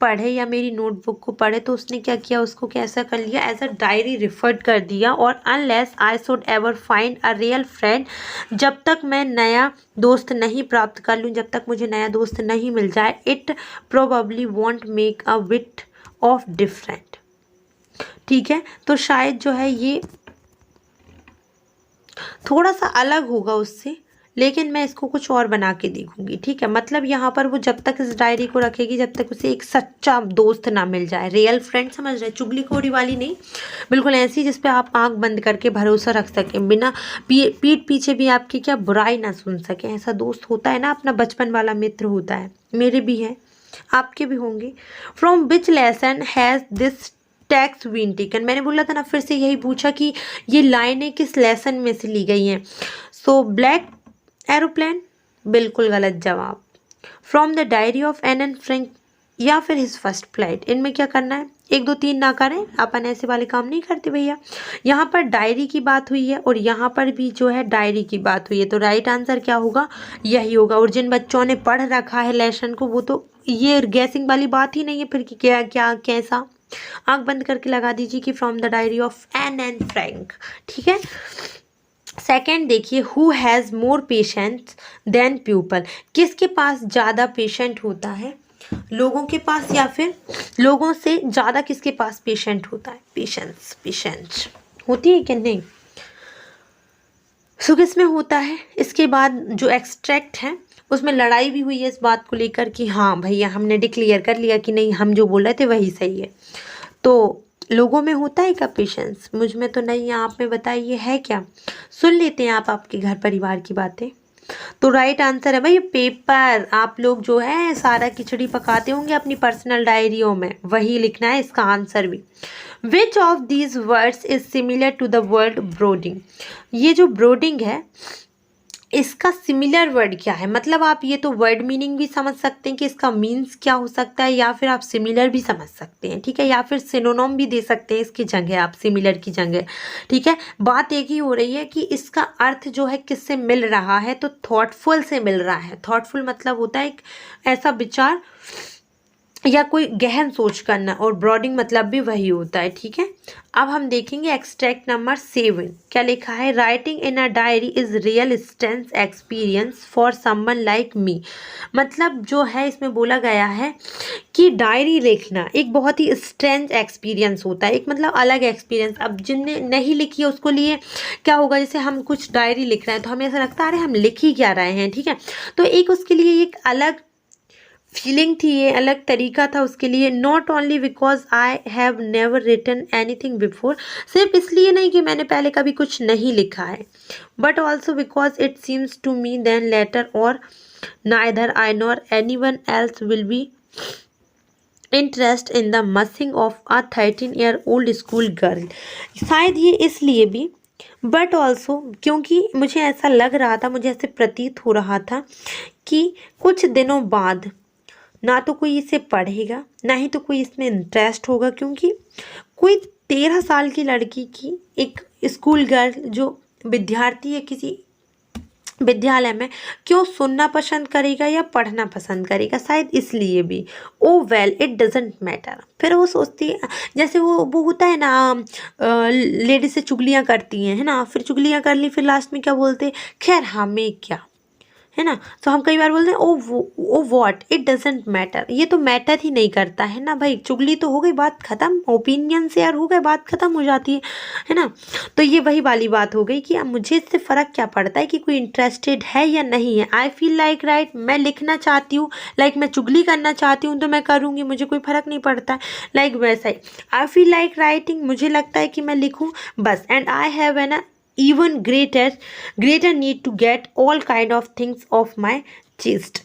पढ़े या मेरी नोटबुक को पढ़े, तो उसने क्या किया, उसको कैसा कर लिया, एज अ डायरी रिफर्ड कर दिया। और unless I should ever find a real friend, जब तक मैं नया दोस्त नहीं प्राप्त कर लूँ, जब तक मुझे नया दोस्त नहीं मिल जाए, it probably want make a bit of different. ठीक है, तो शायद जो है ये थोड़ा सा अलग होगा उससे, लेकिन मैं इसको कुछ और बना के देखूंगी, ठीक है। मतलब यहाँ पर वो जब तक इस डायरी को रखेगी जब तक उसे एक सच्चा दोस्त ना मिल जाए, रियल फ्रेंड, समझ रहे, चुगलीखोरी वाली नहीं, बिल्कुल ऐसी जिस पे आप आंख बंद करके भरोसा रख सकें, बिना पीठ पीछे भी आपकी क्या बुराई ना सुन सके। ऐसा दोस्त होता है ना, अपना बचपन वाला मित्र होता है, मेरे भी है, आपके भी होंगे। From which lesson has this text been taken, मैंने बोला था ना, फिर से यही पूछा कि ये लाइनें किस लेसन में से ली गई हैं। सो ब्लैक एरोप्लेन, बिल्कुल गलत जवाब। From the diary of Anne Frank या फिर हिज फर्स्ट फ्लाइट, इनमें क्या करना है, 1 2 3 ना करें, अपन ऐसे वाले काम नहीं करते भैया। यहाँ पर डायरी की बात हुई है और यहाँ पर भी जो है डायरी की बात हुई है, तो राइट आंसर क्या होगा, यही होगा। और जिन बच्चों ने पढ़ रखा है लेसन को, वो तो ये गैसिंग वाली बात ही नहीं है फिर कि क्या क्या कैसा। आंख बंद करके लगा दीजिए कि from the diary of Anne Frank, ठीक है। सेकेंड देखिए, who has more patience than people, किसके पास ज़्यादा पेशेंट होता है, लोगों के पास या फिर लोगों से ज़्यादा किसके पास पेशेंट होता है, पेशेंस होती है कि नहीं। सो किस में होता है। इसके बाद जो एक्सट्रैक्ट है उसमें लड़ाई भी हुई है इस बात को लेकर कि हाँ भैया हमने डिक्लेयर कर लिया कि नहीं, हम जो बोल रहे थे वही सही है। तो लोगों में होता है क्या पेशेंस, मुझ में तो नहीं है, आप में बताइए है क्या। सुन लेते हैं आप आपके घर परिवार की बातें। तो राइट आंसर है भाई पेपर। आप लोग जो है सारा खिचड़ी पकाते होंगे अपनी पर्सनल डायरियों में, वही लिखना है इसका आंसर भी। Which of these words is similar to the word brooding, ये जो ब्रोडिंग है इसका सिमिलर वर्ड क्या है, मतलब आप ये तो वर्ड मीनिंग भी समझ सकते हैं कि इसका मीन्स क्या हो सकता है, या फिर आप सिमिलर भी समझ सकते हैं, ठीक है, या फिर सिनोनिम भी दे सकते हैं इसकी जगह आप, सिमिलर की जगह, ठीक है। बात एक ही हो रही है कि इसका अर्थ जो है किससे मिल रहा है, तो थॉटफुल से मिल रहा है। थॉटफुल मतलब होता है एक ऐसा विचार या कोई गहन सोच करना, और ब्रॉडिंग मतलब भी वही होता है, ठीक है। अब हम देखेंगे एक्सट्रैक्ट नंबर 7, क्या लिखा है, writing in a diary is real strength experience for someone like me, मतलब जो है इसमें बोला गया है कि डायरी लिखना एक बहुत ही स्ट्रेंथ एक्सपीरियंस होता है, एक मतलब अलग एक्सपीरियंस। अब जिनने नहीं लिखी है उसको लिए क्या होगा, जैसे हम कुछ डायरी लिख रहे हैं तो हमें ऐसा लगता है अरे हम लिख ही क्या रहे हैं, ठीक है, तो एक उसके लिए एक अलग फीलिंग थी, ये अलग तरीका था उसके लिए। Not only because I have never written anything before, सिर्फ इसलिए नहीं कि मैंने पहले कभी कुछ नहीं लिखा है, but also because it seems to me then later और neither I nor anyone else will be interest in the missing of a 13-year-old school girl, शायद ये इसलिए भी, बट ऑल्सो क्योंकि मुझे ऐसा लग रहा था, मुझे ऐसे प्रतीत हो रहा था कि कुछ दिनों बाद ना तो कोई इसे पढ़ेगा, ना ही तो कोई इसमें इंटरेस्ट होगा, क्योंकि कोई 13 साल की लड़की की, एक स्कूल गर्ल जो विद्यार्थी है किसी विद्यालय में, क्यों सुनना पसंद करेगा या पढ़ना पसंद करेगा, शायद इसलिए भी। ओ वेल इट डजेंट मैटर, फिर वो सोचती है, जैसे वो होता है ना, लेडीज से चुगलियाँ करती हैं, है ना, फिर चुगलियाँ कर ली, फिर लास्ट में क्या बोलते, खैर हमें क्या, है ना। तो हम कई बार बोलते हैं oh what it doesn't matter, ये तो मैटर ही नहीं करता है ना भाई, चुगली तो हो गई, बात खत्म, ओपिनियन शेयर हो गए, बात खत्म हो जाती है ना। तो ये वही वाली बात हो गई कि अब मुझे इससे फ़र्क क्या पड़ता है कि कोई इंटरेस्टेड है या नहीं है। आई फील लाइक राइट, मैं लिखना चाहती हूँ, लाइक मैं चुगली करना चाहती हूँ तो मैं करूँगी, मुझे कोई फ़र्क नहीं पड़ता है, लाइक वैसा ही आई फील लाइक राइटिंग, मुझे लगता है कि मैं लिखूँ बस। And I have an even greater need to get all kind of things off my chest,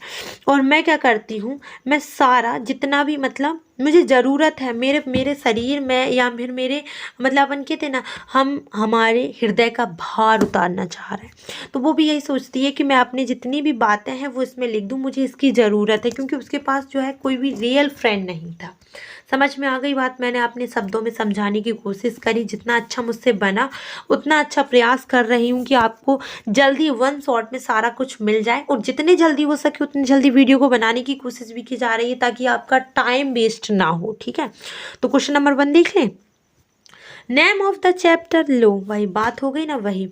और मैं क्या करती हूँ, मैं सारा जितना भी मतलब मुझे ज़रूरत है मेरे शरीर में, या फिर मेरे मतलब अपन कहते ना, हम हमारे हृदय का भार उतारना चाह रहे हैं, तो वो भी यही सोचती है कि मैं अपनी जितनी भी बातें हैं वो इसमें लिख दूँ, मुझे इसकी ज़रूरत है, क्योंकि उसके पास जो है कोई भी रियल फ्रेंड नहीं था। समझ में आ गई बात, मैंने अपने शब्दों में समझाने की कोशिश करी, जितना अच्छा मुझसे बना उतना अच्छा प्रयास कर रही हूँ कि आपको जल्दी 1 शॉट में सारा कुछ मिल जाए, और जितने जल्दी हो सके उतनी जल्दी वीडियो को बनाने की कोशिश भी की जा रही है, ताकि आपका टाइम वेस्ट ना हो, ठीक है। तो क्वेश्चन नंबर 1 देख लें, नेम ऑफ द चैप्टर, लो वही बात हो गई ना, वही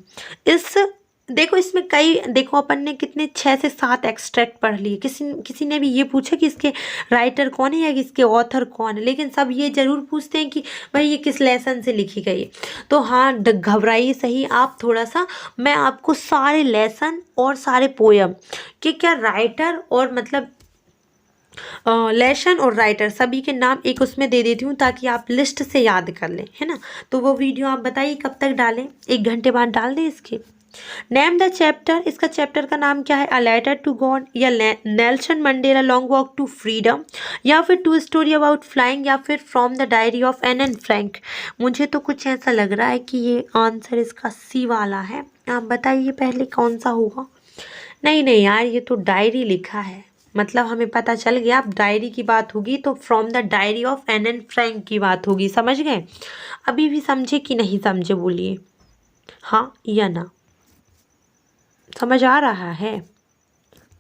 इस देखो इसमें कई, देखो अपन ने कितने 6 से 7 एक्सट्रैक्ट पढ़ लिए, किसी ने भी ये पूछा कि इसके राइटर कौन है या इसके ऑथर कौन है, लेकिन सब ये जरूर पूछते हैं कि भाई ये किस लेसन से लिखी गई है। तो हाँ घबराइए सही आप थोड़ा सा, मैं आपको सारे लेसन और सारे पोयम के क्या राइटर और मतलब लेसन और राइटर सभी के नाम एक उसमें दे देती हूँ, ताकि आप लिस्ट से याद कर लें, है ना। तो वो वीडियो आप बताइए कब तक डालें, 1 घंटे बाद डाल दें इसके, नेम द चैप्टर, इसका चैप्टर का नाम क्या है? अ लेटर टू गॉड, या Nelson Mandela long walk to freedom, या फिर टू स्टोरी अबाउट फ्लाइंग, या फिर from the diary of Anne Frank. मुझे तो कुछ ऐसा लग रहा है कि ये आंसर इसका सी वाला है। आप बताइए पहले कौन सा होगा। नहीं नहीं यार, ये तो डायरी लिखा है, मतलब हमें पता चल गया अब डायरी की बात होगी तो from the diary of Anne Frank की बात होगी। समझ गए? अभी भी समझे कि नहीं समझे, बोलिए हाँ या ना। समझ आ रहा है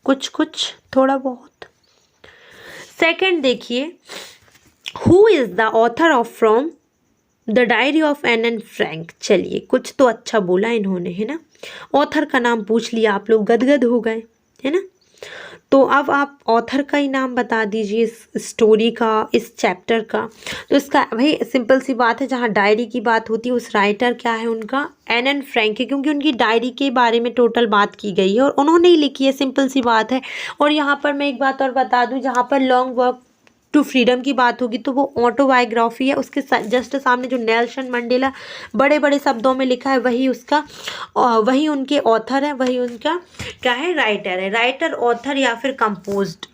कुछ कुछ थोड़ा बहुत। सेकंड देखिए, who is the author of from the diary of Anne Frank. चलिए कुछ तो अच्छा बोला इन्होंने, है ना। ऑथर का नाम पूछ लिया, आप लोग गदगद हो गए, है ना। तो अब आप ऑथर का ही नाम बता दीजिए इस स्टोरी का, इस चैप्टर का। तो इसका भाई सिंपल सी बात है, जहाँ डायरी की बात होती है उस राइटर क्या है उनका? एन फ्रैंक है, क्योंकि उनकी डायरी के बारे में टोटल बात की गई है और उन्होंने ही लिखी है, सिंपल सी बात है। और यहाँ पर मैं एक बात और बता दूँ, जहाँ पर लॉन्ग वॉक टू फ्रीडम की बात होगी तो वो ऑटोबायोग्राफी है। उसके जस्ट सामने जो नेल्सन मंडेला बड़े बड़े शब्दों में लिखा है वही उसका वही उनके ऑथर है, वही उनका क्या है? राइटर है। राइटर, ऑथर या फिर कंपोज्ड,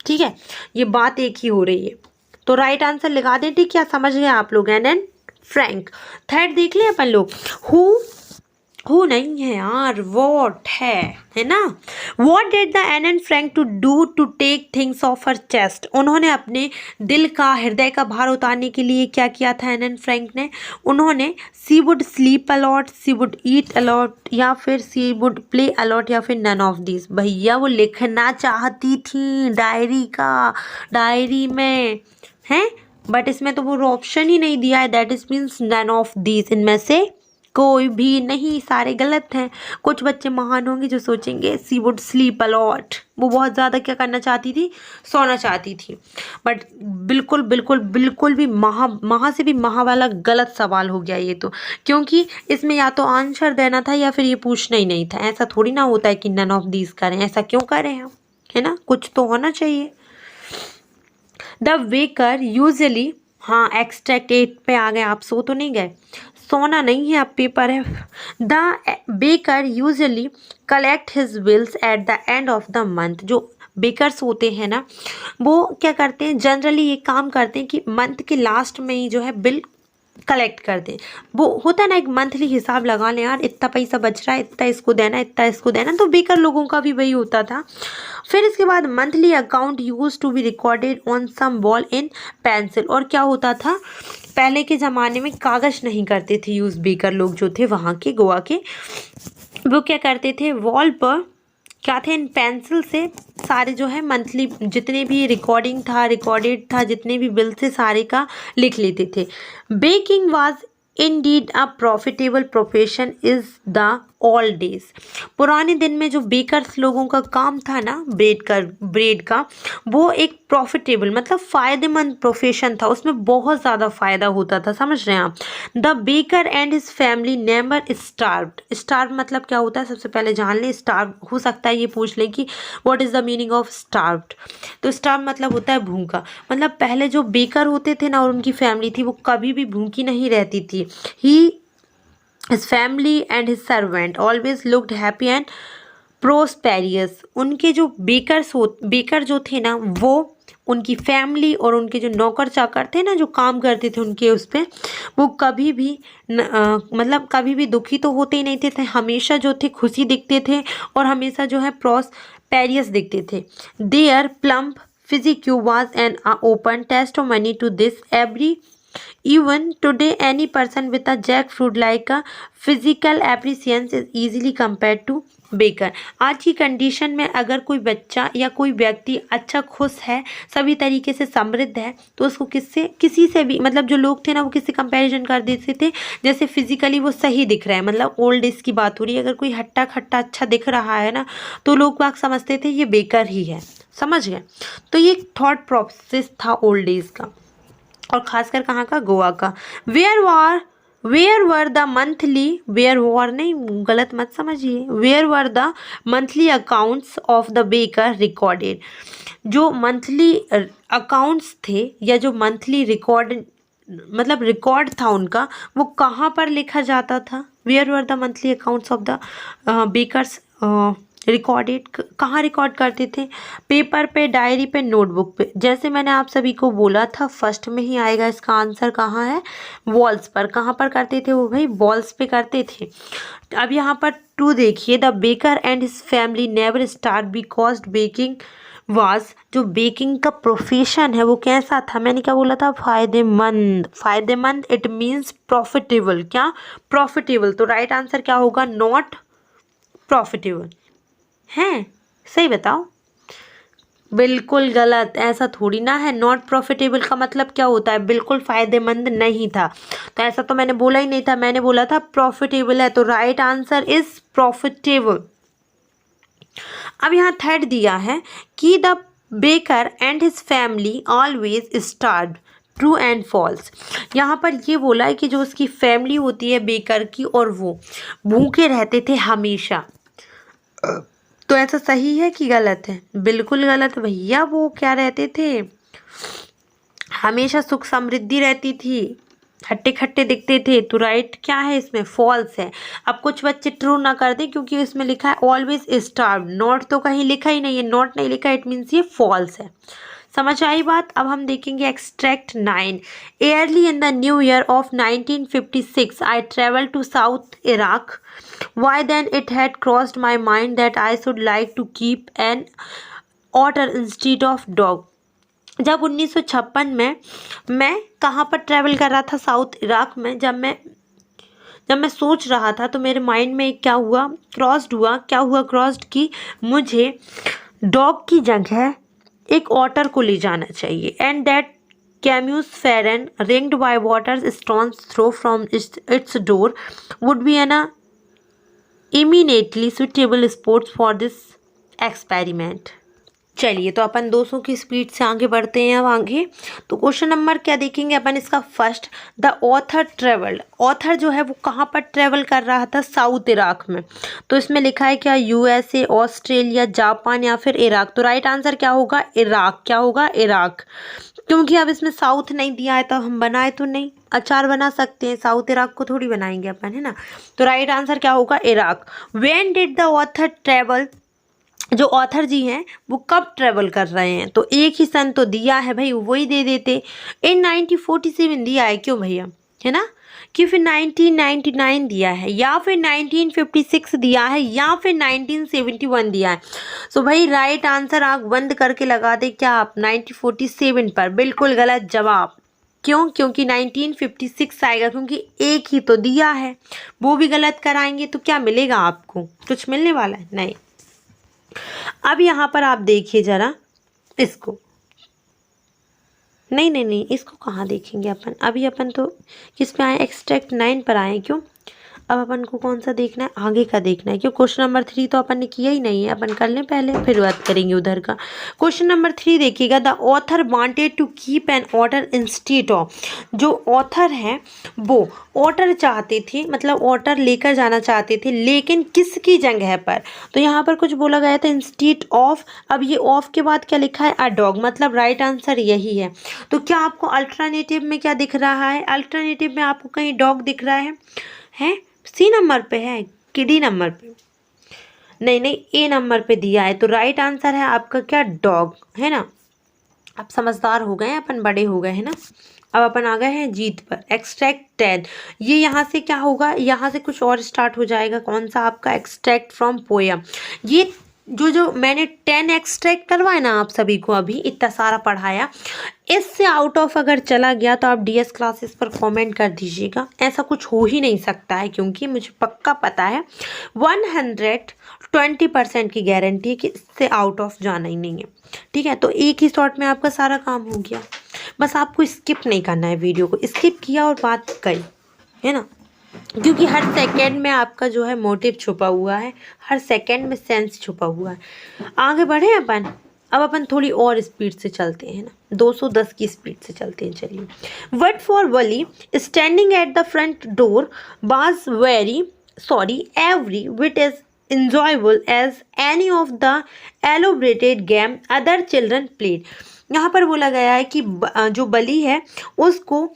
ठीक है, ये बात एक ही हो रही है। तो राइट आंसर लगा दें, ठीक है, समझ गए आप लोग? Anne Frank. थर्ड देख लें अपन लोग, हु नहीं है यार, वॉट है ना। What did the Anne Frank to do to take things off her chest. उन्होंने अपने दिल का, हृदय का भार उतारने के लिए क्या किया था एन फ्रैंक ने? उन्होंने she would sleep a lot, she would eat a lot, या फिर सी वुड प्ले अलॉट, या फिर नन ऑफ दिस। भैया वो लिखना चाहती थी डायरी का, डायरी में है, बट इसमें तो वो ऑप्शन ही नहीं दिया है, that is means none of this, इनमें से कोई भी नहीं, सारे गलत हैं। कुछ बच्चे महान होंगे जो सोचेंगे सी वुड स्लीप अलॉट, वो बहुत ज़्यादा क्या करना चाहती थी? सोना चाहती थी। बट बिल्कुल बिल्कुल बिल्कुल भी महा से भी महा वाला गलत सवाल हो गया ये तो, क्योंकि इसमें या तो आंसर देना था या फिर ये पूछना ही नहीं था। ऐसा थोड़ी ना होता है कि नन ऑफ दीज करें, ऐसा क्यों करें हम, है ना, कुछ तो होना चाहिए। द बेकर यूजली, हाँ एक्सट्रैक्ट 8 पे आ गए आप, सो तो नहीं गए, सोना नहीं है, अब पेपर है। The baker usually collect his bills at the end of the month. जो बेकर्स होते हैं ना, वो क्या करते हैं, जनरली ये काम करते हैं कि मंथ के लास्ट में ही जो है बिल कलेक्ट कर दें। वो होता है ना एक मंथली हिसाब लगा लें, यार इतना पैसा बच रहा है, इतना इसको देना, इतना इसको देना, तो बेकर लोगों का भी वही होता था। फिर इसके बाद monthly account use to be recorded on some wall in pencil. और क्या होता था, पहले के ज़माने में कागज़ नहीं करते थे यूज़, बेकर लोग जो थे वहाँ के गोवा के, वो क्या करते थे, वॉल पर क्या थे, इन पेंसिल से सारे जो है मंथली जितने भी रिकॉर्डेड था जितने भी बिल थे सारे का लिख लेते थे। Baking was indeed a profitable profession is the old days. पुराने दिन में जो बेकर्स लोगों का काम था ना, ब्रेड का, वो एक प्रॉफिटेबल मतलब फ़ायदेमंद प्रोफेशन था, उसमें बहुत ज़्यादा फ़ायदा होता था। समझ रहे हैं आप? The baker and his family never starved. Starve मतलब क्या होता है, सबसे पहले जान लें। स्टार्व हो सकता है ये पूछ लें कि what is the meaning of starved. तो स्टार्व मतलब होता है भूखा। मतलब पहले जो बेकर होते थे ना और उनकी फैमिली थी, वो कभी भी भूखी नहीं रहती थी। His family and his servant always looked happy and prosperous। उनके जो बेकर जो थे ना, वो उनकी फैमिली और उनके जो नौकर चाकर थे ना, जो काम करते थे उनके उस पर, वो कभी भी मतलब कभी भी दुखी तो होते ही नहीं थे, हमेशा जो थे खुशी दिखते थे और हमेशा जो है प्रॉस्पेरियस दिखते थे। Their plump physique was an open testimony to this। Even today any person with a jackfruit like a physical appreciation is easily compared to baker. आज की कंडीशन में अगर कोई बच्चा या कोई व्यक्ति अच्छा खुश है, सभी तरीके से समृद्ध है, तो उसको किसी से भी, मतलब जो लोग थे ना, वो किससे कंपैरिजन कर देते थे, जैसे फिजिकली वो सही दिख रहा है, मतलब ओल्ड एज की बात हो रही है, अगर कोई हट्टा खट्टा अच्छा दिख रहा है ना, तो लोग बाग समझते थे ये बेकर ही है। समझ गए? तो ये थॉट प्रोसेस था ओल्ड एज का, और खासकर कहाँ का, गोवा का। Where were the monthly, where war नहीं, गलत मत समझिए, where were the monthly accounts of the baker recorded. जो मंथली अकाउंट्स थे या जो मंथली मतलब रिकॉर्ड था उनका, वो कहाँ पर लिखा जाता था? Where were the monthly accounts of the bakers recorded? कहाँ रिकॉर्ड करते थे? पेपर पे, डायरी पे, नोटबुक पे। जैसे मैंने आप सभी को बोला था, फर्स्ट में ही आएगा इसका आंसर। कहाँ है? वॉल्स पर। कहाँ पर करते थे वो भाई? वॉल्स पे करते थे। अब यहाँ पर 2 देखिए, the baker and his family never start because baking was, जो बेकिंग का प्रोफेशन है वो कैसा था? मैंने क्या बोला था? फायदेमंद। फायदेमंद इट मीन्स प्रॉफिटेबल। क्या? प्रॉफिटेबल। तो राइट आंसर क्या होगा? Not profitable. हैं? सही बताओ। बिल्कुल गलत। ऐसा थोड़ी ना है। नॉट प्रॉफिटेबल का मतलब क्या होता है? बिल्कुल फायदेमंद नहीं था। तो ऐसा तो मैंने बोला ही नहीं था, मैंने बोला था प्रॉफिटेबल है। तो राइट आंसर इज प्रॉफिटेबल। अब यहाँ थर्ड दिया है कि the baker and his family always starve. True and false. यहाँ पर ये बोला है कि जो उसकी फैमिली होती है बेकर की, और वो भूखे रहते थे हमेशा। तो ऐसा सही है कि गलत है? बिल्कुल गलत भैया। वो क्या रहते थे? हमेशा सुख समृद्धि रहती थी, खट्टे खट्टे दिखते थे। तो राइट क्या है इसमें? फॉल्स है। अब कुछ बच्चे ट्रू ना कर दें क्योंकि इसमें लिखा है ऑलवेज स्टार्व। नॉट तो कहीं लिखा ही नहीं है, नॉट नहीं लिखा, इट मीन्स ये फॉल्स है। समझ आई बात? अब हम देखेंगे extract 9। Early in the new year of 1956 I travel to south Iraq. By then it had crossed my mind that I should like to keep an otter instead of dog. जब 1956 में मैं कहाँ पर ट्रैवल कर रहा था? साउथ इराक में। जब मैं सोच रहा था तो मेरे माइंड में क्या हुआ? क्रॉस्ड हुआ। क्या हुआ? क्रॉस्ड की मुझे डॉग की जगह एक ऑटर को ले जाना चाहिए। And that Camusfearna ringed by water stones throw from its door would be an immediately suitable sports for this experiment. चलिए, तो अपन 200 की स्पीड से आगे बढ़ते हैं। अब आगे तो क्वेश्चन नंबर क्या देखेंगे अपन इसका? First, the author travelled. Author जो है वो कहाँ पर ट्रेवल कर रहा था? साउथ इराक में। तो इसमें लिखा है क्या? यूएसए, ऑस्ट्रेलिया, जापान या फिर इराक? तो राइट आंसर क्या होगा? इराक। क्या होगा? इराक। क्योंकि अब इसमें साउथ नहीं दिया है तो हम बनाए तो नहीं, अचार बना सकते हैं, साउथ इराक को थोड़ी बनाएंगे अपन, है ना। तो राइट आंसर क्या होगा? Iraq. When did the author travel? जो ऑथर जी हैं वो कब ट्रेवल कर रहे हैं? तो एक ही सन तो दिया है भाई, वही दे देते। इन 1947 दिया है, क्यों भैया, है ना। कि फिर 1999 दिया है, या फिर 1956 दिया है, या फिर 1971 दिया है। सो भाई राइट आंसर आँख बंद करके लगा दे क्या आप? 1947 पर। बिल्कुल गलत जवाब। क्यों? क्योंकि 1956 आएगा, क्योंकि एक ही तो दिया है। वो भी गलत कराएंगे तो क्या मिलेगा आपको? कुछ मिलने वाला है नहीं। अब यहाँ पर आप देखिए जरा इसको। नहीं नहीं नहीं, इसको कहाँ देखेंगे अपन? अभी अपन तो किस पे आए? एक्सट्रैक्ट 9 पर आए। क्यों? अब अपन को कौन सा देखना है? आगे का देखना है। क्यों? क्वेश्चन नंबर 3 तो अपन ने किया ही नहीं है, अपन कर लें पहले फिर बात करेंगे उधर का। क्वेश्चन नंबर 3 देखिएगा, the author wanted to keep an order instead of. जो ऑथर है वो ऑर्डर चाहते थे, मतलब ऑर्डर लेकर जाना चाहते थे, लेकिन किसकी जगह पर? तो यहाँ पर कुछ बोला गया था इंस्टीड ऑफ। अब ये ऑफ के बाद क्या लिखा है? A dog. मतलब राइट आंसर यही है। तो क्या आपको अल्टरनेटिव में क्या दिख रहा है? अल्टरनेटिव में आपको कहीं डॉग दिख रहा है? सी नंबर पे है कि डी नंबर पे? नहीं नहीं, ए नंबर पे दिया है। तो राइट आंसर है आपका क्या? डॉग, है ना। अब समझदार हो गए हैं अपन, बड़े हो गए हैं ना। अब अपन आ गए हैं जीत पर। एक्सट्रैक्ट 10। ये यहाँ से क्या होगा? यहाँ से कुछ और स्टार्ट हो जाएगा। कौन सा आपका? Extract from poem. ये जो मैंने 10 एक्सट्रैक्ट करवाए ना आप सभी को, अभी इतना सारा पढ़ाया, इससे आउट ऑफ अगर चला गया तो आप डीएस क्लासेस पर कमेंट कर दीजिएगा। ऐसा कुछ हो ही नहीं सकता है, क्योंकि मुझे पक्का पता है 120% की गारंटी है कि इससे आउट ऑफ जाना ही नहीं है। ठीक है, तो एक ही शॉट में आपका सारा काम हो गया। बस आपको स्किप नहीं करना है, वीडियो को स्किप किया और बात गई, है ना। क्योंकि हर सेकंड में आपका जो है मोटिव छुपा हुआ है, हर सेकंड में सेंस छुपा हुआ है। आगे बढ़े अपन। अब अपन थोड़ी और स्पीड से चलते हैं ना, 210 की स्पीड से चलते हैं। चलिए। Word for Wally standing at the front door was very sorry every wit is enjoyable as any of the elaborated game other children played। यहाँ पर बोला गया है कि जो बली है उसको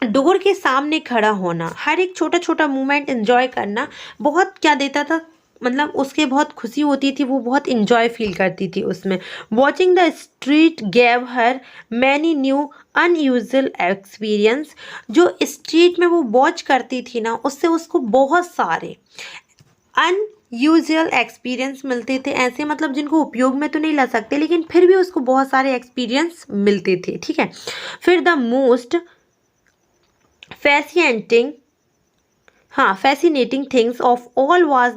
डोर के सामने खड़ा होना, हर एक छोटा छोटा मोमेंट एंजॉय करना बहुत क्या देता था, मतलब उसके बहुत खुशी होती थी, वो बहुत इंजॉय फील करती थी उसमें। Watching the street gave her many new unusual experience, जो स्ट्रीट में वो वॉच करती थी ना, उससे उसको बहुत सारे अनयूजुअल एक्सपीरियंस मिलते थे, ऐसे मतलब जिनको उपयोग में तो नहीं ला सकते, लेकिन फिर भी उसको बहुत सारे एक्सपीरियंस मिलते थे। ठीक है, फिर the most fascinating things of all was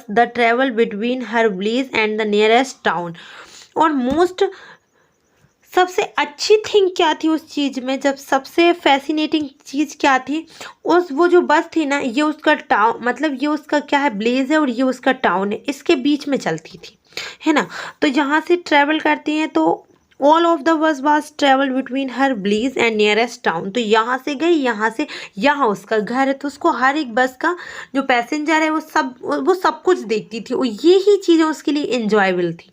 the travel between her village and the nearest town। और मोस्ट सबसे अच्छी थिंग क्या थी उस चीज़ में, जब सबसे फैसिनेटिंग चीज़ क्या थी, उस वो जो बस थी ना, ये उसका टाउन, मतलब ये उसका क्या है, ब्लेज है, और ये उसका टाउन है, इसके बीच में चलती थी, है ना। तो यहाँ से ट्रैवल करती हैं, तो all of the bus was travel between her village and nearest town. तो यहाँ से गई, यहाँ से यहाँ उसका घर है, तो उसको हर एक बस का जो पैसेंजर है वो सब कुछ देखती थी, और ये ही चीज़ें उसके लिए इंजॉयबल थी।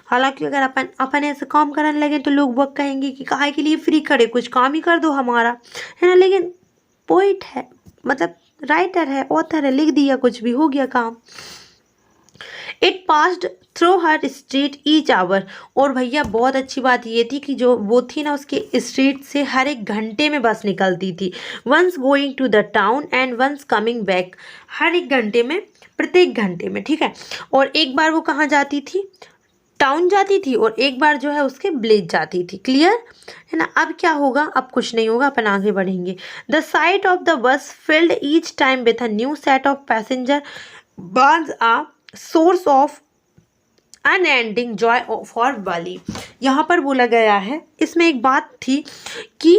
हालांकि अगर अपन ऐसे काम करने लगे तो लोग वो कहेंगे कि काहे के लिए फ्री खड़े, कुछ काम ही कर दो हमारा, है ना। लेकिन पोइट है, मतलब राइटर है, ऑथर है, लिख दिया, कुछ भी हो गया काम। It passed through her street each hour. और भैया बहुत अच्छी बात ये थी कि जो वो थी ना, उसके स्ट्रीट से हर एक घंटे में बस निकलती थी। Once going to the town and once coming back, हर एक घंटे में, प्रत्येक घंटे में। ठीक है, और एक बार वो कहाँ जाती थी, टाउन जाती थी, और एक बार जो है उसके ब्लेज जाती थी। क्लियर है ना। अब क्या होगा, अब कुछ नहीं होगा, अपन आगे बढ़ेंगे। The sight of the bus filled each time with a new set of passenger was a source of unending joy for Valli. यहाँ पर बोला गया है, इसमें एक बात थी कि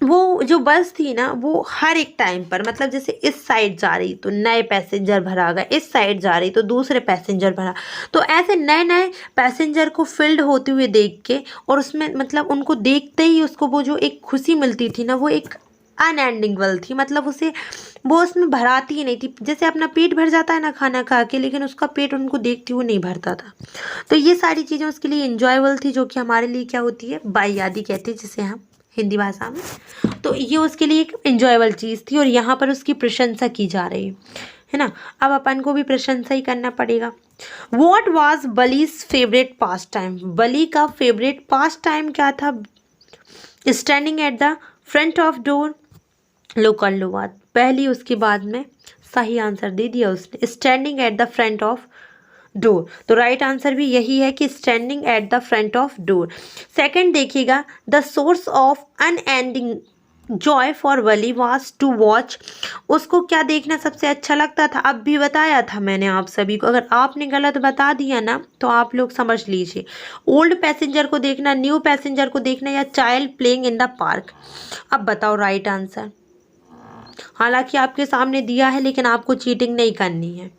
वो जो बस थी ना, वो हर एक टाइम पर, मतलब जैसे इस साइड जा रही तो नए पैसेंजर भरा गया, इस साइड जा रही तो दूसरे पैसेंजर भरा, तो ऐसे नए नए पैसेंजर को फिल्ड होते हुए देख के, और उसमें मतलब उनको देखते ही उसको वो जो एक खुशी मिलती थी ना, वो एक अनएंडिंग वाली थी, मतलब उसे वो उसमें भराती ही नहीं थी। जैसे अपना पेट भर जाता है ना खाना खा के, लेकिन उसका पेट उनको देखते हुए नहीं भरता था। तो ये सारी चीज़ें उसके लिए इंजॉयबल थी, जो कि हमारे लिए क्या होती है, बायादी कहते हैं जिसे हम हिंदी भाषा में। तो ये उसके लिए एक इंजॉयबल चीज़ थी, और यहाँ पर उसकी प्रशंसा की जा रही है ना। अब अपन को भी प्रशंसा ही करना पड़ेगा। What was Valli's favourite pastime, Valli का फेवरेट पास टाइम क्या था। Standing at the front of door, लो कर लो बात पहली, उसके बाद में सही आंसर दे दिया उसने, standing at the front of door. तो राइट आंसर भी यही है कि standing at the front of door. Second देखिएगा, the source of unending joy for Valli was to watch, उसको क्या देखना सबसे अच्छा लगता था। अब भी बताया था मैंने आप सभी को, अगर आपने गलत बता दिया ना तो आप लोग समझ लीजिए। ओल्ड पैसेंजर को देखना, न्यू पैसेंजर को देखना, या child playing in the park. अब बताओ राइट आंसर। हालांकि आपके सामने दिया है, लेकिन आपको चीटिंग नहीं करनी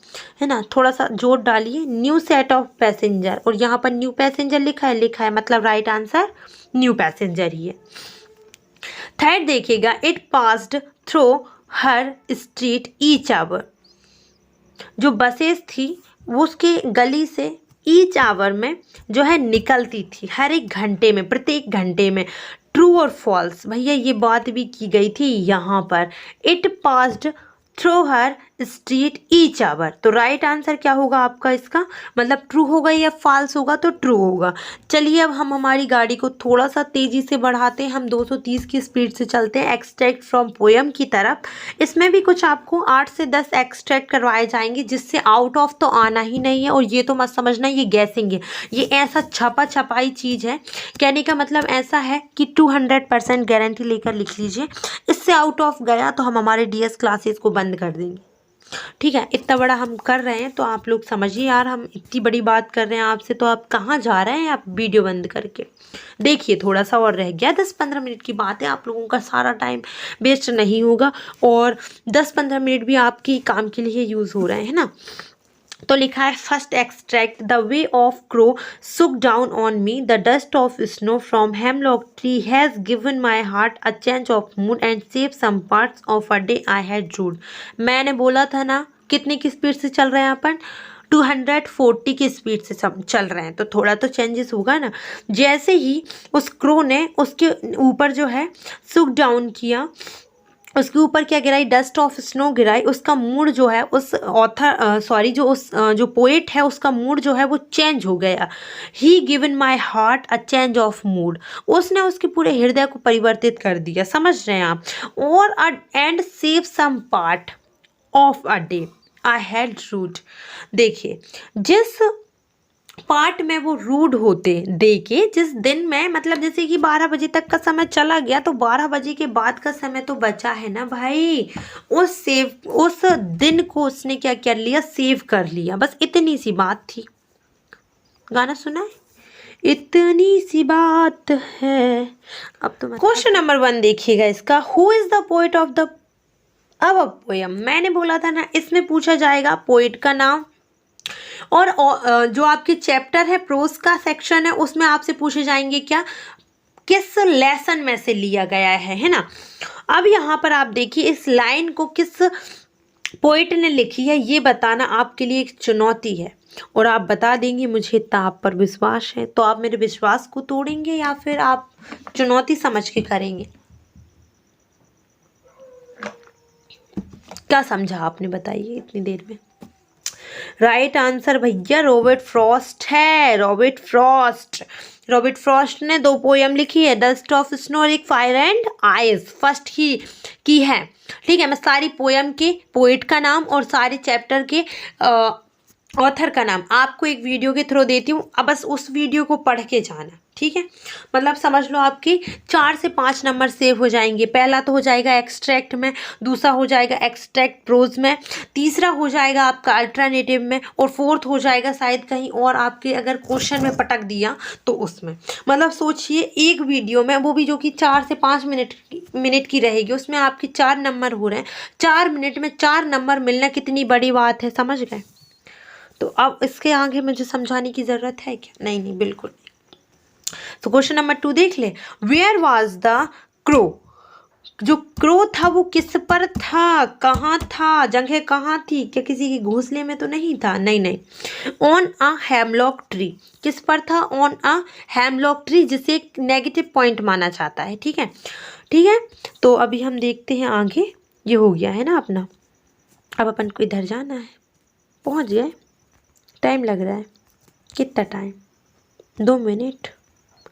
है ना। थोड़ा सा जोर डालिए, न्यू सेट ऑफ पैसेंजर, और यहाँ पर न्यू पैसेंजर लिखा है, मतलब राइट आंसर न्यू पैसेंजर ही है। थर्ड देखिएगा, it passed through her street each hour, जो बसेस थी वो उसके गली से ईच आवर में जो है निकलती थी, हर एक घंटे में, प्रत्येक घंटे में। ट्रू और फॉल्स, भैया ये बात भी की गई थी यहाँ पर। It passed through her street each hour, तो राइट आंसर क्या होगा आपका इसका, मतलब ट्रू होगा या फॉल्स होगा, तो ट्रू होगा। चलिए अब हम हमारी गाड़ी को थोड़ा सा तेज़ी से बढ़ाते हैं, हम 230 की स्पीड से चलते हैं एक्सट्रैक्ट फ्रॉम पोएम की तरफ। इसमें भी कुछ आपको 8 से 10 एक्सट्रैक्ट करवाए जाएंगे, जिससे आउट ऑफ तो आना ही नहीं है। और ये तो मत समझना ये गैसिंग है, ये ऐसा छपाई चीज़ है। कहने का मतलब ऐसा है कि 200% गारंटी लेकर लिख लीजिए, इससे आउट ऑफ गया तो हम हमारे डीएस क्लासेस को बंद कर देंगे। ठीक है, इतना बड़ा हम कर रहे हैं तो आप लोग समझिए यार, हम इतनी बड़ी बात कर रहे हैं आपसे, तो आप कहाँ जा रहे हैं, आप वीडियो बंद करके देखिए। थोड़ा सा और रह गया, 10-15 मिनट की बात है, आप लोगों का सारा टाइम वेस्ट नहीं होगा, और 10-15 मिनट भी आपके काम के लिए यूज़ हो रहे हैं ना। तो लिखा है first extract, the way of crow shook down on me, the dust of snow from hemlock tree has given my heart a change of mood and save some parts of a day I had rued. मैंने बोला था ना कितने की स्पीड से चल रहे हैं अपन, 240 की स्पीड से चल रहे हैं, तो थोड़ा तो चेंजेस होगा ना। जैसे ही उस क्रो ने उसके ऊपर जो है सुक डाउन किया, उसके ऊपर क्या गिराई, डस्ट ऑफ स्नो गिराई, उसका मूड जो है उस ऑथर जो पोएट है उसका मूड जो है वो चेंज हो गया। He given my heart a change of mood, उसने उसके पूरे हृदय को परिवर्तित कर दिया, समझ रहे हैं आप। और and save some part of a day I had rued, देखिए जिस पार्ट में वो रूड होते देखे, जिस दिन में मतलब जैसे कि 12 बजे तक का समय चला गया तो 12 बजे के बाद का समय तो बचा है ना भाई, उस दिन को उसने क्या कर लिया, सेव कर लिया, बस इतनी सी बात थी। गाना सुना है, इतनी सी बात है। अब तो क्वेश्चन नंबर 1 देखिएगा इसका, who is the poet of the अब पोयम, मैंने बोला था ना इसमें पूछा जाएगा पोएट का नाम, और जो आपके चैप्टर है प्रोज का सेक्शन है उसमें आपसे पूछे जाएंगे क्या, किस लेसन में से लिया गया है ना। अब यहाँ पर आप देखिए इस लाइन को किस पोएट ने लिखी है ये बताना आपके लिए एक चुनौती है, और आप बता देंगे, मुझे इतना आप पर विश्वास है। तो आप मेरे विश्वास को तोड़ेंगे या फिर आप चुनौती समझ के करेंगे, क्या समझा आपने, बताइए इतनी देर में। राइट आंसर भैया रॉबर्ट फ्रॉस्ट है, रॉबर्ट फ्रॉस्ट ने 2 पोयम लिखी है, डस्ट ऑफ स्नो और एक फायर एंड आइज, फर्स्ट की है। ठीक है, मैं सारी पोयम के पोएट का नाम और सारे चैप्टर के ऑथर का नाम आपको एक वीडियो के थ्रू देती हूँ, अब बस उस वीडियो को पढ़ के जाना, ठीक है। मतलब समझ लो आपके 4 से 5 नंबर सेव हो जाएंगे। पहला तो हो जाएगा एक्सट्रैक्ट में, दूसरा हो जाएगा एक्सट्रैक्ट प्रोज में, तीसरा हो जाएगा आपका अल्टरनेटिव में, और फोर्थ हो जाएगा शायद कहीं और आपके अगर क्वेश्चन में पटक दिया तो उसमें। मतलब सोचिए एक वीडियो में, वो भी जो कि 4 से 5 मिनट की रहेगी, उसमें आपके 4 नंबर हो रहे हैं। 4 मिनट में 4 नंबर मिलना कितनी बड़ी बात है, समझ गए। तो अब इसके आगे मुझे समझाने की ज़रूरत है क्या, नहीं बिल्कुल नहीं। तो क्वेश्चन नंबर 2 देख ले, वेयर वाज द क्रो, जो क्रो था वो किस पर था, कहाँ था, जगह कहाँ थी, क्या किसी के घोंसले में तो नहीं था, नहीं। ऑन अ हेमलॉक ट्री, किस पर था, ऑन अ हेमलॉक ट्री, जिसे एक नेगेटिव पॉइंट माना जाता है। ठीक है। तो अभी हम देखते हैं आगे, ये हो गया है ना अपना, अब अपन को इधर जाना है, पहुँच गए, टाइम लग रहा है, कितना टाइम, 2 मिनट,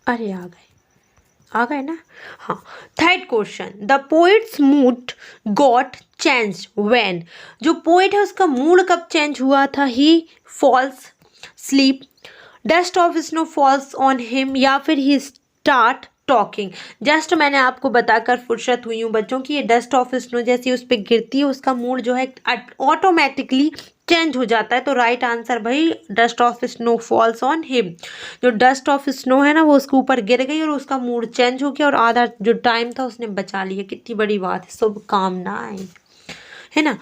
अरे आ गए ना। हाँ, third question, the poet's mood got change when, जो पोएट है उसका मूड कब चेंज हुआ था, he falls sleep, dust of snow falls on him, या फिर ही स्टार्ट टॉकिंग। जस्ट मैंने आपको बताकर फुर्सत हुई हूँ बच्चों की, ये डस्ट ऑफ स्नो जैसी उस पर गिरती है उसका मूड जो है ऑटोमेटिकली चेंज हो जाता है। तो राइट आंसर भाई dust of snow falls on him, जो डस्ट ऑफ स्नो है ना वो उसके ऊपर गिर गई और उसका मूड चेंज हो गया, और आधा जो टाइम था उसने बचा लिया। कितनी बड़ी बात है, शुभकामनाएं, है ना।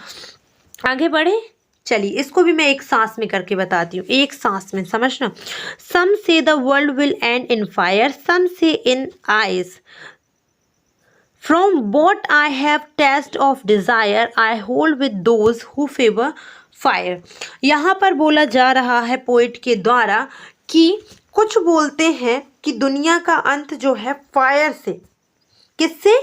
आगे बढ़े, चलिए इसको भी मैं एक सांस में करके बताती हूँ, एक सांस में, समझना। Some say the world will end in fire, some say in ice, from what I have taste of desire I hold with those who favor fire। यहाँ पर बोला जा रहा है पोएट के द्वारा कि कुछ बोलते हैं कि दुनिया का अंत जो है फायर से, किससे,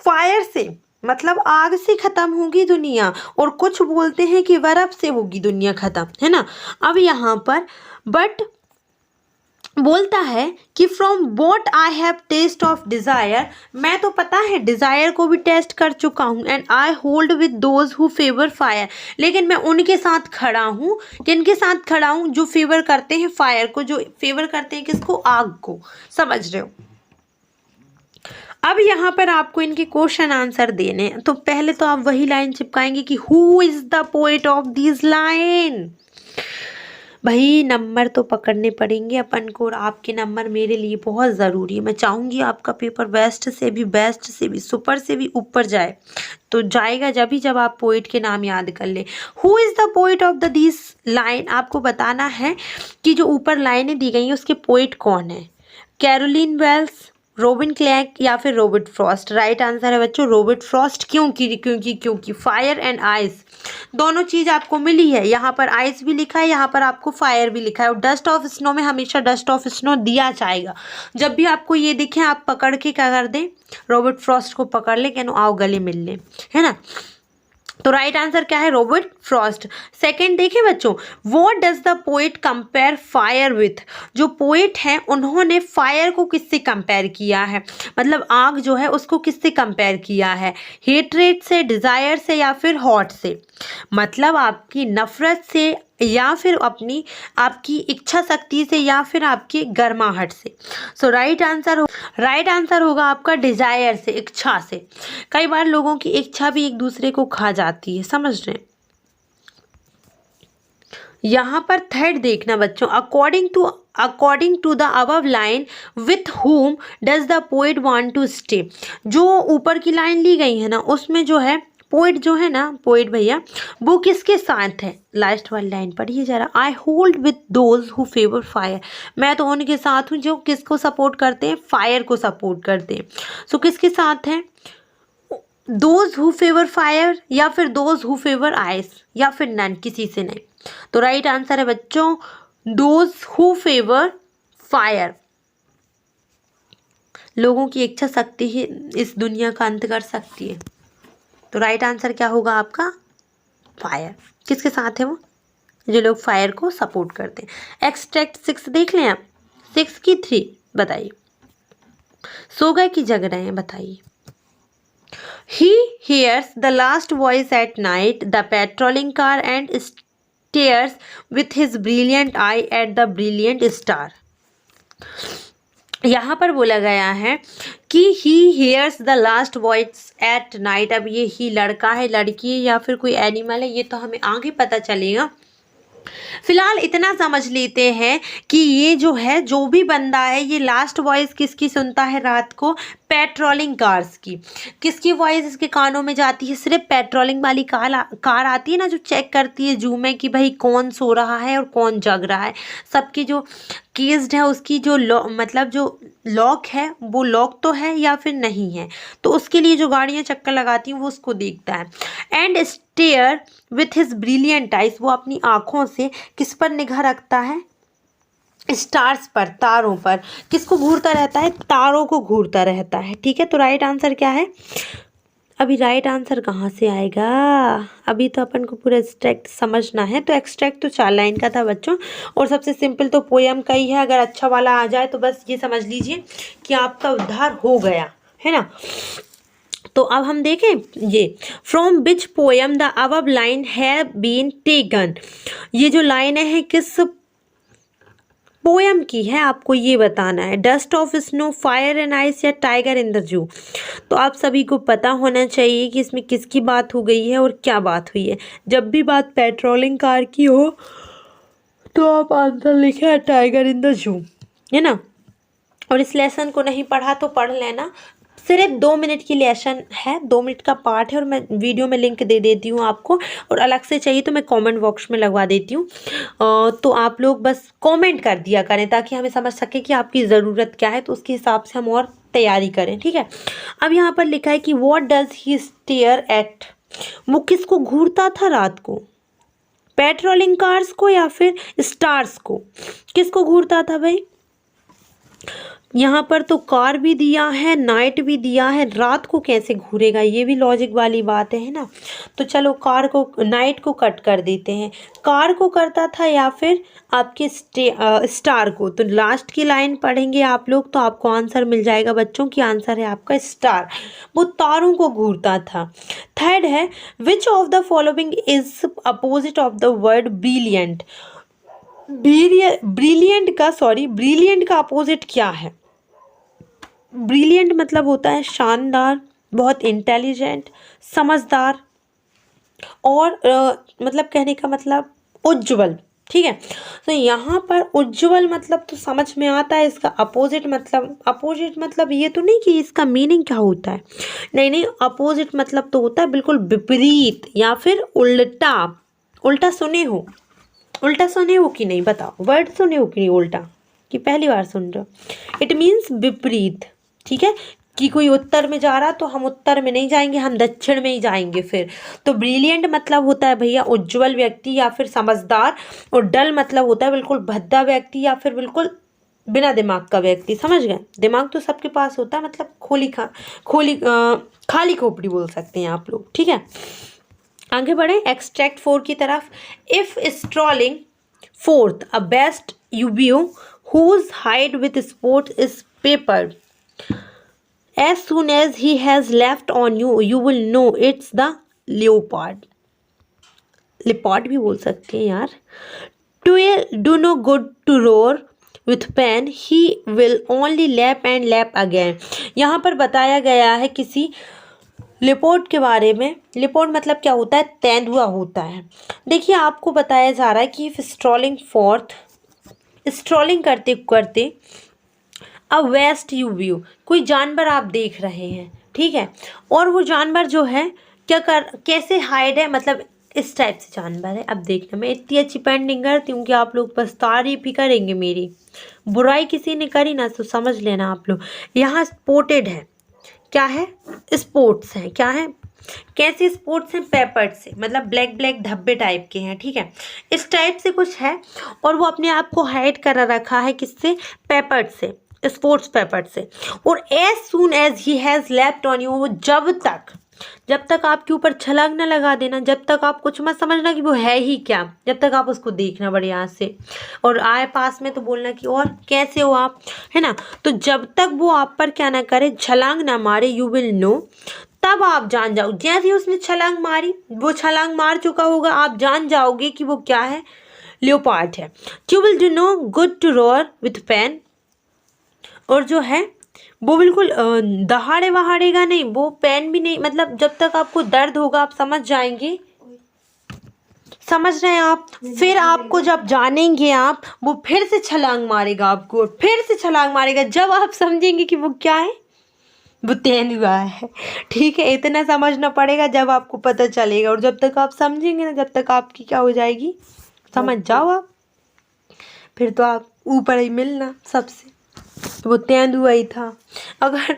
फायर से, मतलब आग से खत्म होगी दुनिया, और कुछ बोलते हैं कि बर्फ से होगी दुनिया खत्म, है ना। अब यहाँ पर बट बोलता है कि from what I have taste of desire, मैं तो पता है डिज़ायर को भी टेस्ट कर चुका हूँ, and I hold with those who favour fire, लेकिन मैं उनके साथ खड़ा हूँ, किनके साथ खड़ा हूँ, जो फेवर करते हैं फायर को, जो फेवर करते हैं किसको, आग को, समझ रहे हो। अब यहाँ पर आपको इनके क्वेश्चन आंसर देने हैं, तो पहले तो आप वही लाइन चिपकाएंगे कि who is the poet of this line. भाई नंबर तो पकड़ने पड़ेंगे अपन को, और आपके नंबर मेरे लिए बहुत ज़रूरी है। मैं चाहूँगी आपका पेपर बेस्ट से भी सुपर से भी ऊपर जाए, तो जाएगा जब आप पोइट के नाम याद कर ले। Who is the poet of the this line, आपको बताना है कि जो ऊपर लाइनें दी गई हैं उसके पोइट कौन है। कैरोलिन वेल्स, रोबिन क्लैर्क या फिर रॉबर्ट फ्रॉस्ट? राइट आंसर है बच्चों रॉबर्ट फ्रॉस्ट। क्योंकि फायर एंड आइस दोनों चीज आपको मिली है। यहाँ पर आइस भी लिखा है, यहाँ पर आपको फायर भी लिखा है। और डस्ट ऑफ स्नो में हमेशा डस्ट ऑफ स्नो दिया जाएगा। जब भी आपको ये दिखे आप पकड़ के क्या कर दें, रॉबर्ट फ्रॉस्ट को पकड़ ले, कहनो आओ गले मिल ले, है ना। तो राइट आंसर क्या है, रॉबर्ट फ्रॉस्ट। सेकंड देखिए बच्चों, what does the poet compare fire with? जो पोएट हैं उन्होंने फायर को किससे कंपेयर किया है, मतलब आग जो है उसको किससे कंपेयर किया है? हेट्रेट से, डिजायर से या फिर हॉट से? मतलब आपकी नफरत से या फिर अपनी आपकी इच्छा शक्ति से या फिर आपकी गर्माहट से। सो राइट आंसर होगा आपका डिजायर से, इच्छा से। कई बार लोगों की इच्छा भी एक दूसरे को खा जाती है, समझ रहे हैं। यहाँ पर थर्ड देखना बच्चों, according to the above line with whom does the poet want to stay? जो ऊपर की लाइन ली गई है ना उसमें जो है पोएट जो है ना, पोएट भैया वो किसके साथ है? लास्ट वाली लाइन पढ़िए जरा, I hold with those who favour fire. मैं तो उनके साथ हूँ जो किसको सपोर्ट करते हैं, फायर को सपोर्ट करते हैं। सो किसके साथ हैं, दोज हु फेवर फायर या फिर दोज हु फेवर आइस या फिर नन, किसी से नहीं। तो राइट आंसर है बच्चों दोज हु फेवर फायर। लोगों की इच्छा शक्ति ही इस दुनिया का अंत कर सकती है। तो राइट आंसर क्या होगा आपका, फायर। किसके साथ है वो, जो लोग फायर को सपोर्ट करते हैं। एक्सट्रैक्ट 6 देख लें आप, 6 की 3 बताइए। सो गए कि जग रहे हैं, बताइए। He hears the last voice at night, the patrolling car, and stares with his brilliant eye at the brilliant star. यहाँ पर बोला गया है कि he hears the last voice at night। अब ये ही लड़का है, लड़की है या फिर कोई एनिमल है, ये तो हमें आगे पता चलेगा। फिलहाल इतना समझ लेते हैं कि ये जो है, जो भी बंदा है, ये लास्ट वॉइस किसकी सुनता है रात को, पेट्रोलिंग कार्स की। किसकी वॉइस इसके कानों में जाती है, सिर्फ पेट्रोलिंग वाली कार आती है ना, जो चेक करती है जू में कि भाई कौन सो रहा है और कौन जग रहा है। सबकी जो केस्ड है उसकी जो मतलब जो लॉक है वो लॉक तो है या फिर नहीं है, तो उसके लिए जो गाड़ियाँ चक्कर लगाती हैं वो उसको देखता है। And stare with his brilliant eyes, वो अपनी आँखों से किस पर निगाह रखता है, स्टार्स पर, तारों पर। किसको घूरता रहता है, तारों को घूरता रहता है। ठीक है, तो राइट आंसर क्या है? अभी राइट आंसर कहाँ से आएगा, अभी तो अपन को पूरा एक्सट्रैक्ट समझना है। तो एक्सट्रैक्ट तो 4 लाइन का था बच्चों, और सबसे सिंपल तो पोयम का ही है। अगर अच्छा वाला आ जाए तो बस ये समझ लीजिए कि आपका उद्धार हो गया, है ना। तो अब हम देखें ये, from which poem the above line have been taken. ये जो लाइनें हैं किस पोयम की है, आपको ये बताना है। Dust of snow, fire and ice या टाइगर इन द जू। तो आप सभी को पता होना चाहिए कि इसमें किसकी बात हो गई है और क्या बात हुई है। जब भी बात पेट्रोलिंग कार की हो तो आप आंसर लिखे है टाइगर इन द जू, है ना। और इस लेसन को नहीं पढ़ा तो पढ़ लेना, सिर्फ 2 मिनट की लेसन है, 2 मिनट का पार्ट है, और मैं वीडियो में लिंक दे देती हूँ आपको, और अलग से चाहिए तो मैं कमेंट बॉक्स में लगवा देती हूँ। तो आप लोग बस कमेंट कर दिया करें ताकि हमें समझ सके कि आपकी ज़रूरत क्या है, तो उसके हिसाब से हम और तैयारी करें। ठीक है, अब यहाँ पर लिखा है कि what does he stare at, वो किसको घूरता था रात को, पेट्रोलिंग कार्स को या फिर स्टार्स को? किसको घूरता था भाई? यहाँ पर तो कार भी दिया है, नाइट भी दिया है, रात को कैसे घूरेगा, ये भी लॉजिक वाली बात है ना। तो चलो कार को, नाइट को कट कर देते हैं। कार को करता था या फिर आपके स्टार को? तो लास्ट की लाइन पढ़ेंगे आप लोग तो आपको आंसर मिल जाएगा बच्चों, की आंसर है आपका स्टार, वो तारों को घूरता था। थर्ड है, विच of the following is opposite of the word brilliant? Brilliant का अपोजिट क्या है? ब्रिलियंट मतलब होता है शानदार, बहुत इंटेलिजेंट, समझदार, और मतलब कहने का मतलब उज्ज्वल। ठीक है, तो यहाँ पर उज्ज्वल मतलब तो समझ में आता है, इसका अपोजिट मतलब ये तो नहीं कि इसका मीनिंग क्या होता है, नहीं, अपोजिट मतलब तो होता है बिल्कुल विपरीत या फिर उल्टा। उल्टा सुने हो कि नहीं, बताओ, वर्ड सुने हो कि नहीं, उल्टा, कि पहली बार सुन रहे हो? इट मीन्स विपरीत, ठीक है, कि कोई उत्तर में जा रहा तो हम उत्तर में नहीं जाएंगे, हम दक्षिण में ही जाएंगे फिर। तो ब्रिलियंट मतलब होता है भैया उज्जवल व्यक्ति या फिर समझदार, और डल मतलब होता है बिल्कुल भद्दा व्यक्ति या फिर बिल्कुल बिना दिमाग का व्यक्ति। समझ गए, दिमाग तो सबके पास होता है, मतलब खाली खोपड़ी बोल सकते हैं आप लोग। ठीक है, आगे बढ़े एक्सट्रैक्ट 4 की तरफ। If strolling forth a beast you view whose hide with sport is paper as soon as he has left on you you will know it's the leopard। leopard भी बोल सकते हैं यार। do no good to roar with pen he will only lap and lap again। यहाँ पर बताया गया है किसी लिपोर्ट के बारे में। लिपोर्ट मतलब क्या होता है, तेंदुआ होता है। देखिए आपको बताया जा रहा है कि स्ट्रॉलिंग फोर्थ, स्ट्रॉलिंग करते करते अ वेस्ट यू व्यू, कोई जानवर आप देख रहे हैं, ठीक है, और वो जानवर जो है कैसे हाइड है, मतलब इस टाइप से जानवर है। अब देखना, मैं इतनी अच्छी पेंट नहीं करती हूँ कि आप लोग बस तारीफ ही करेंगे मेरी, बुराई किसी ने करी ना तो समझ लेना आप लोग। यहाँ स्पोर्टेड है, क्या है, स्पोर्ट्स हैं, क्या है, कैसे स्पोर्ट्स हैं, पेपर्ड से, मतलब ब्लैक ब्लैक धब्बे टाइप के हैं। ठीक है, इस टाइप से कुछ है, और वो अपने आप को हाइड कर रखा है किससे, पेपर्ड से, स्पोर्ट्स पेपर्ड से। और as soon as he has left on you, वो जब तक आपके ऊपर छलांग न लगा देना, जब तक आप कुछ मत समझना कि वो है ही क्या, जब तक आप उसको देखना बढ़िया से, और आए पास में तो बोलना कि और कैसे हो आप, है ना। तो जब तक वो आप पर क्या ना करे, छलांग ना मारे, यू विल नो, तब आप जान जाओ। जैसे ही उसने छलांग मारी, वो छलांग मार चुका होगा, आप जान जाओगे कि वो क्या है, लियोपार्ड है। You will do no good to roar with pain, और जो है वो बिल्कुल दहाड़े वहाड़ेगा नहीं, वो पेन भी नहीं, मतलब जब तक आपको दर्द होगा आप समझ जाएंगे, समझ रहे हैं आप। फिर आपको जब जानेंगे आप, वो फिर से छलांग मारेगा आपको, फिर से छलांग मारेगा, जब आप समझेंगे कि वो क्या है, वो तेंदुआ है। ठीक है, इतना समझना पड़ेगा, जब आपको पता चलेगा, और जब तक आप समझेंगे ना, जब तक आपकी क्या हो जाएगी, समझ जाओ आप, फिर तो आप ऊपर ही मिलना सबसे। वो तेंदुआ ही था। अगर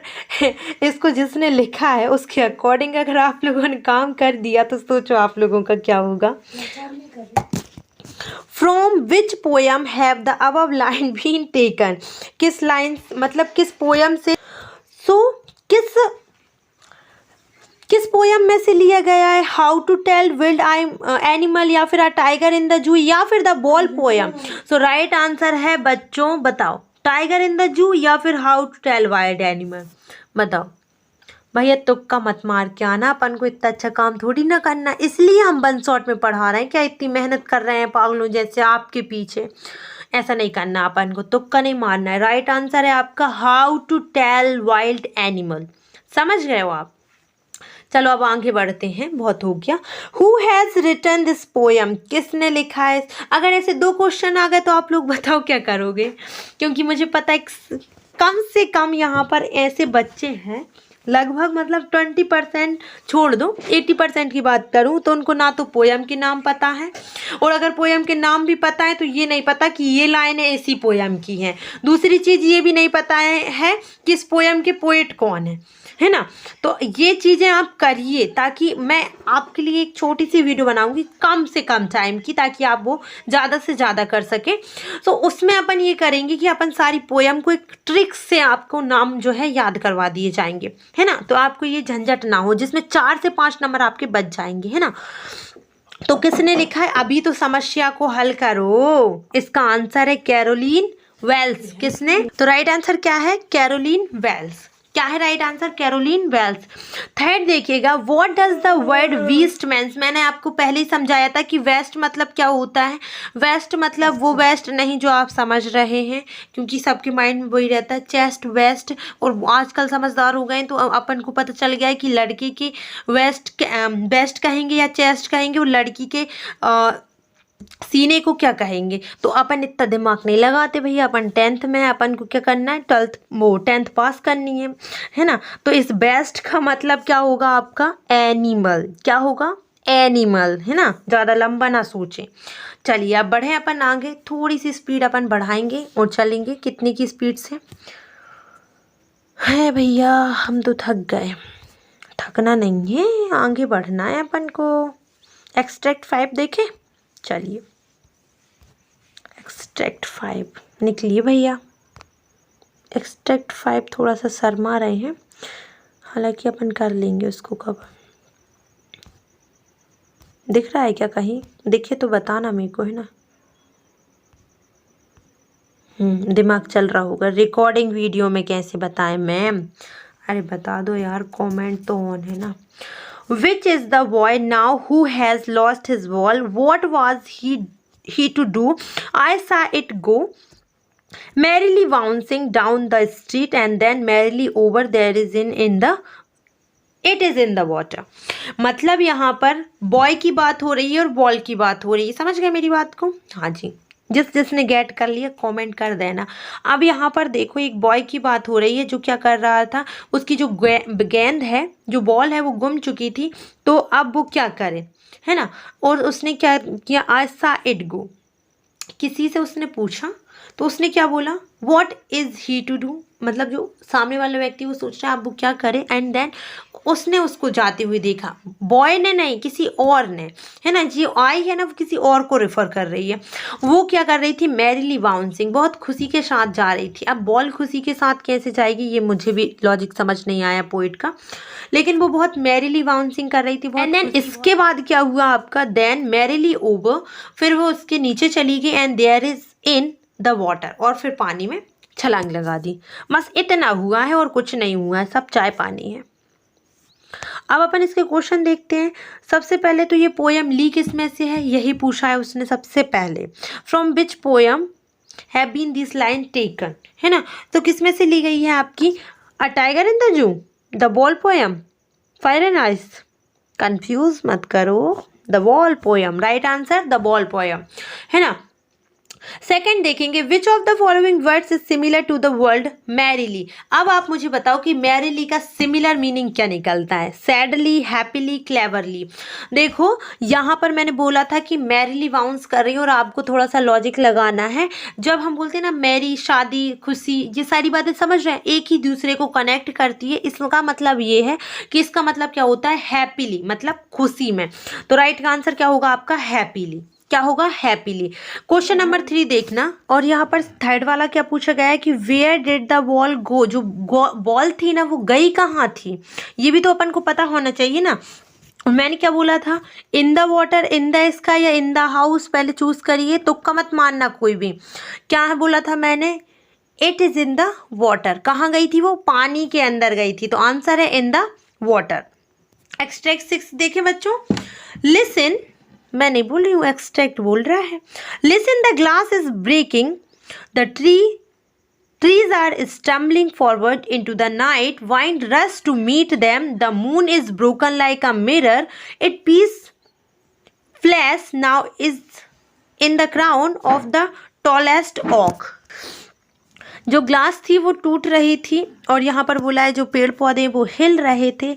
इसको जिसने लिखा है उसके अकॉर्डिंग अगर आप लोगों ने काम कर दिया तो सोचो आप लोगों का क्या होगा। From which poem have the above line been taken, किस लाइन मतलब किस पोयम से, किस पोयम में से लिया गया है, how to tell wild animal, या फिर a tiger in the zoo, या फिर the ball poem. So right answer है बच्चों, बताओ टाइगर इन द जू या फिर how to tell wild animal, बताओ भैया। तुक्का मत मार के आना, अपन को इतना अच्छा काम थोड़ी ना करना, इसलिए हम 1 शॉट में पढ़ा रहे हैं, क्या इतनी मेहनत कर रहे हैं पागलों जैसे आपके पीछे, ऐसा नहीं करना, अपन को तुक्का नहीं मारना है। राइट आंसर है आपका how to tell wild animal, समझ गए हो आप। चलो अब आगे बढ़ते हैं, बहुत हो गया। Who has written this poem, किसने लिखा है। अगर ऐसे 2 क्वेश्चन आ गए तो आप लोग बताओ क्या करोगे, क्योंकि मुझे पता है कम से कम यहाँ पर ऐसे बच्चे हैं, लगभग मतलब 20% छोड़ दो, 80% की बात करूँ तो उनको ना तो पोयम के नाम पता है, और अगर पोयम के नाम भी पता है तो ये नहीं पता कि ये लाइनें इसी पोयम की हैं। दूसरी चीज़ ये भी नहीं पता है कि इस पोयम के पोएट कौन है ना। तो ये चीज़ें आप करिए, ताकि मैं आपके लिए एक छोटी सी वीडियो बनाऊंगी कम से कम टाइम की, ताकि आप वो ज़्यादा से ज़्यादा कर सकें। तो उसमें अपन ये करेंगे कि अपन सारी पोयम को एक ट्रिक से आपको नाम जो है याद करवा दिए जाएंगे, है ना। तो आपको ये झंझट ना हो, जिसमें 4 से 5 नंबर आपके बच जाएंगे, है ना। तो किसने लिखा है, अभी तो समस्या को हल करो। इसका आंसर है कैरोलीन वेल्स। किसने, तो राइट आंसर क्या है, कैरोलीन वेल्स। क्या है right answer, Carolyn Wells. Third देखिएगा, what does the word waste means. मैंने आपको पहले ही समझाया था कि वेस्ट मतलब क्या होता है। वेस्ट मतलब वो वेस्ट नहीं जो आप समझ रहे हैं, क्योंकि सबके माइंड में वही रहता है, चेस्ट वेस्ट। और आजकल समझदार हो गए तो अपन को पता चल गया है कि लड़के के वेस्ट कहेंगे या चेस्ट कहेंगे, वो लड़की के सीने को क्या कहेंगे। तो अपन इतना दिमाग नहीं लगाते भैया, अपन 10th में है, अपन को क्या करना है, 10th पास करनी है ना। तो इस बेस्ट का मतलब क्या होगा आपका, एनिमल। क्या होगा, एनिमल, है ना। ज़्यादा लंबा ना सोचें। चलिए अब बढ़े अपन आगे, थोड़ी सी स्पीड अपन बढ़ाएंगे और चलेंगे। कितनी की स्पीड से, है भैया, हम तो थक गए। थकना नहीं है, आगे बढ़ना है अपन को। एक्सट्रैक्ट 5 देखें, चलिए एक्सट्रैक्ट 5 निकलिए भैया। एक्सट्रैक्ट 5 थोड़ा सा शर्मा रहे हैं, हालांकि अपन कर लेंगे उसको। कब दिख रहा है क्या? कहीं दिखे तो बताना मेरे को, है ना। दिमाग चल रहा होगा। रिकॉर्डिंग वीडियो में कैसे बताएं मैम? अरे बता दो यार, कमेंट तो ऑन है ना। Which is the boy now who has lost his ball? What was he to do? I saw it go merrily bouncing down the street and then merrily over there is in the it is in the water। मतलब यहाँ पर बॉय की बात हो रही है और बॉल की बात हो रही है। समझ गए मेरी बात को? हाँ जी, जिसने गेट कर लिया कमेंट कर देना। अब यहाँ पर देखो, एक बॉय की बात हो रही है जो क्या कर रहा था, उसकी जो गेंद है, जो बॉल है, वो गुम चुकी थी। तो अब वो क्या करे, है ना। और उसने क्या किया, आई सा इट गो, किसी से उसने पूछा तो उसने क्या बोला, what is he to do. मतलब जो सामने वाला व्यक्ति वो सोच रहा है अब वो क्या करे, एंड देन उसने उसको जाते हुए देखा। बॉय ने नहीं, किसी और ने, है ना। जी आई है ना, वो किसी और को रेफर कर रही है। वो क्या कर रही थी, मैरिली बाउंसिंग, बहुत खुशी के साथ जा रही थी। अब बॉल खुशी के साथ कैसे जाएगी, ये मुझे भी लॉजिक समझ नहीं आया पोइट का, लेकिन वो बहुत मैरिली बाउंसिंग कर रही थी। एंड देन इसके बाद क्या हुआ आपका, देन मैरिली ओवर, फिर वो उसके नीचे चली गई, and there is in the water, और फिर पानी में छलांग लगा दी। बस इतना हुआ है और कुछ नहीं हुआ है, सब चाय पानी है। अब अपन इसके क्वेश्चन देखते हैं। सबसे पहले तो ये पोयम ली किस में से है, यही पूछा है उसने सबसे पहले। From which poem have been this line taken, है ना। तो किस में से ली गई है आपकी, a tiger in the zoo, the ball poem, fire and ice. Confuse मत करो, the ball poem, right answer the ball poem, है ना। सेकंड देखेंगे, which of the following words is similar to the word merrily. अब आप मुझे बताओ कि मैरिली का सिमिलर मीनिंग क्या निकलता है, सैडली, हैप्पीली, क्लेवरली। देखो यहाँ पर मैंने बोला था कि मैरिली बाउंस कर रही है, और आपको थोड़ा सा लॉजिक लगाना है। जब हम बोलते हैं ना मैरी, शादी, खुशी, ये सारी बातें समझ रहे हैं, एक ही दूसरे को कनेक्ट करती है। इसका मतलब ये है कि इसका मतलब क्या होता है, हैप्पीली, मतलब खुशी में। तो राइट का आंसर क्या होगा आपका, हैप्पीली। क्या होगा, हैप्पीली। क्वेश्चन नंबर 3 देखना, और यहाँ पर थर्ड वाला क्या पूछा गया है कि वेयर डिड द बॉल गो। जो बॉल थी ना, वो गई कहाँ थी, ये भी तो अपन को पता होना चाहिए ना। मैंने क्या बोला था, इन the water, in the sky या इन द हाउस, पहले चूज करिए, तुक्का मत मानना कोई भी। क्या है बोला था मैंने, it is in the water. कहाँ गई थी वो, पानी के अंदर गई थी, तो आंसर है इन द वाटर। एक्सट्रैक्ट 6 देखें बच्चों, लिसन, मैं नहीं बोल रही हूँ, एक्सट्रैक्ट बोल रहा है। Listen, the glass is breaking, the trees are stumbling forward into the night, wind rush to meet them, the moon is broken like a mirror, it piece flash now is in the crown of the tallest oak। जो ग्लास थी वो टूट रही थी, और यहाँ पर बोला है जो पेड़ पौधे वो हिल रहे थे।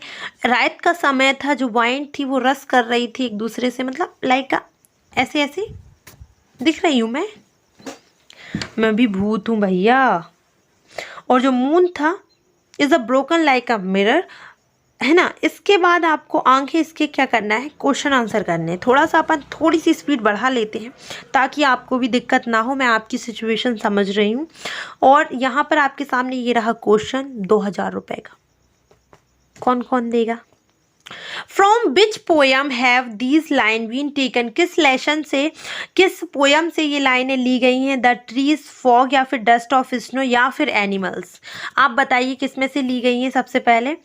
रात का समय था, जो वाइंड थी वो रस कर रही थी एक दूसरे से, मतलब लाइक ऐसे ऐसे दिख रही हूँ मैं भी भूत हूँ भैया। और जो मून था, is a broken like a mirror, है ना। इसके बाद आपको आंखें इसके क्या करना है, क्वेश्चन आंसर करने हैं। थोड़ा सा अपन थोड़ी सी स्पीड बढ़ा लेते हैं ताकि आपको भी दिक्कत ना हो, मैं आपकी सिचुएशन समझ रही हूँ। और यहाँ पर आपके सामने ये रहा क्वेश्चन 2000 रुपये का, कौन कौन देगा। From which poem have these line been taken, किस लेसन से, किस पोयम से ये लाइनें ली गई हैं, द ट्रीज, फॉग, या फिर डस्ट ऑफ स्नो, या फिर एनिमल्स। आप बताइए किस में से ली गई हैं। सबसे पहले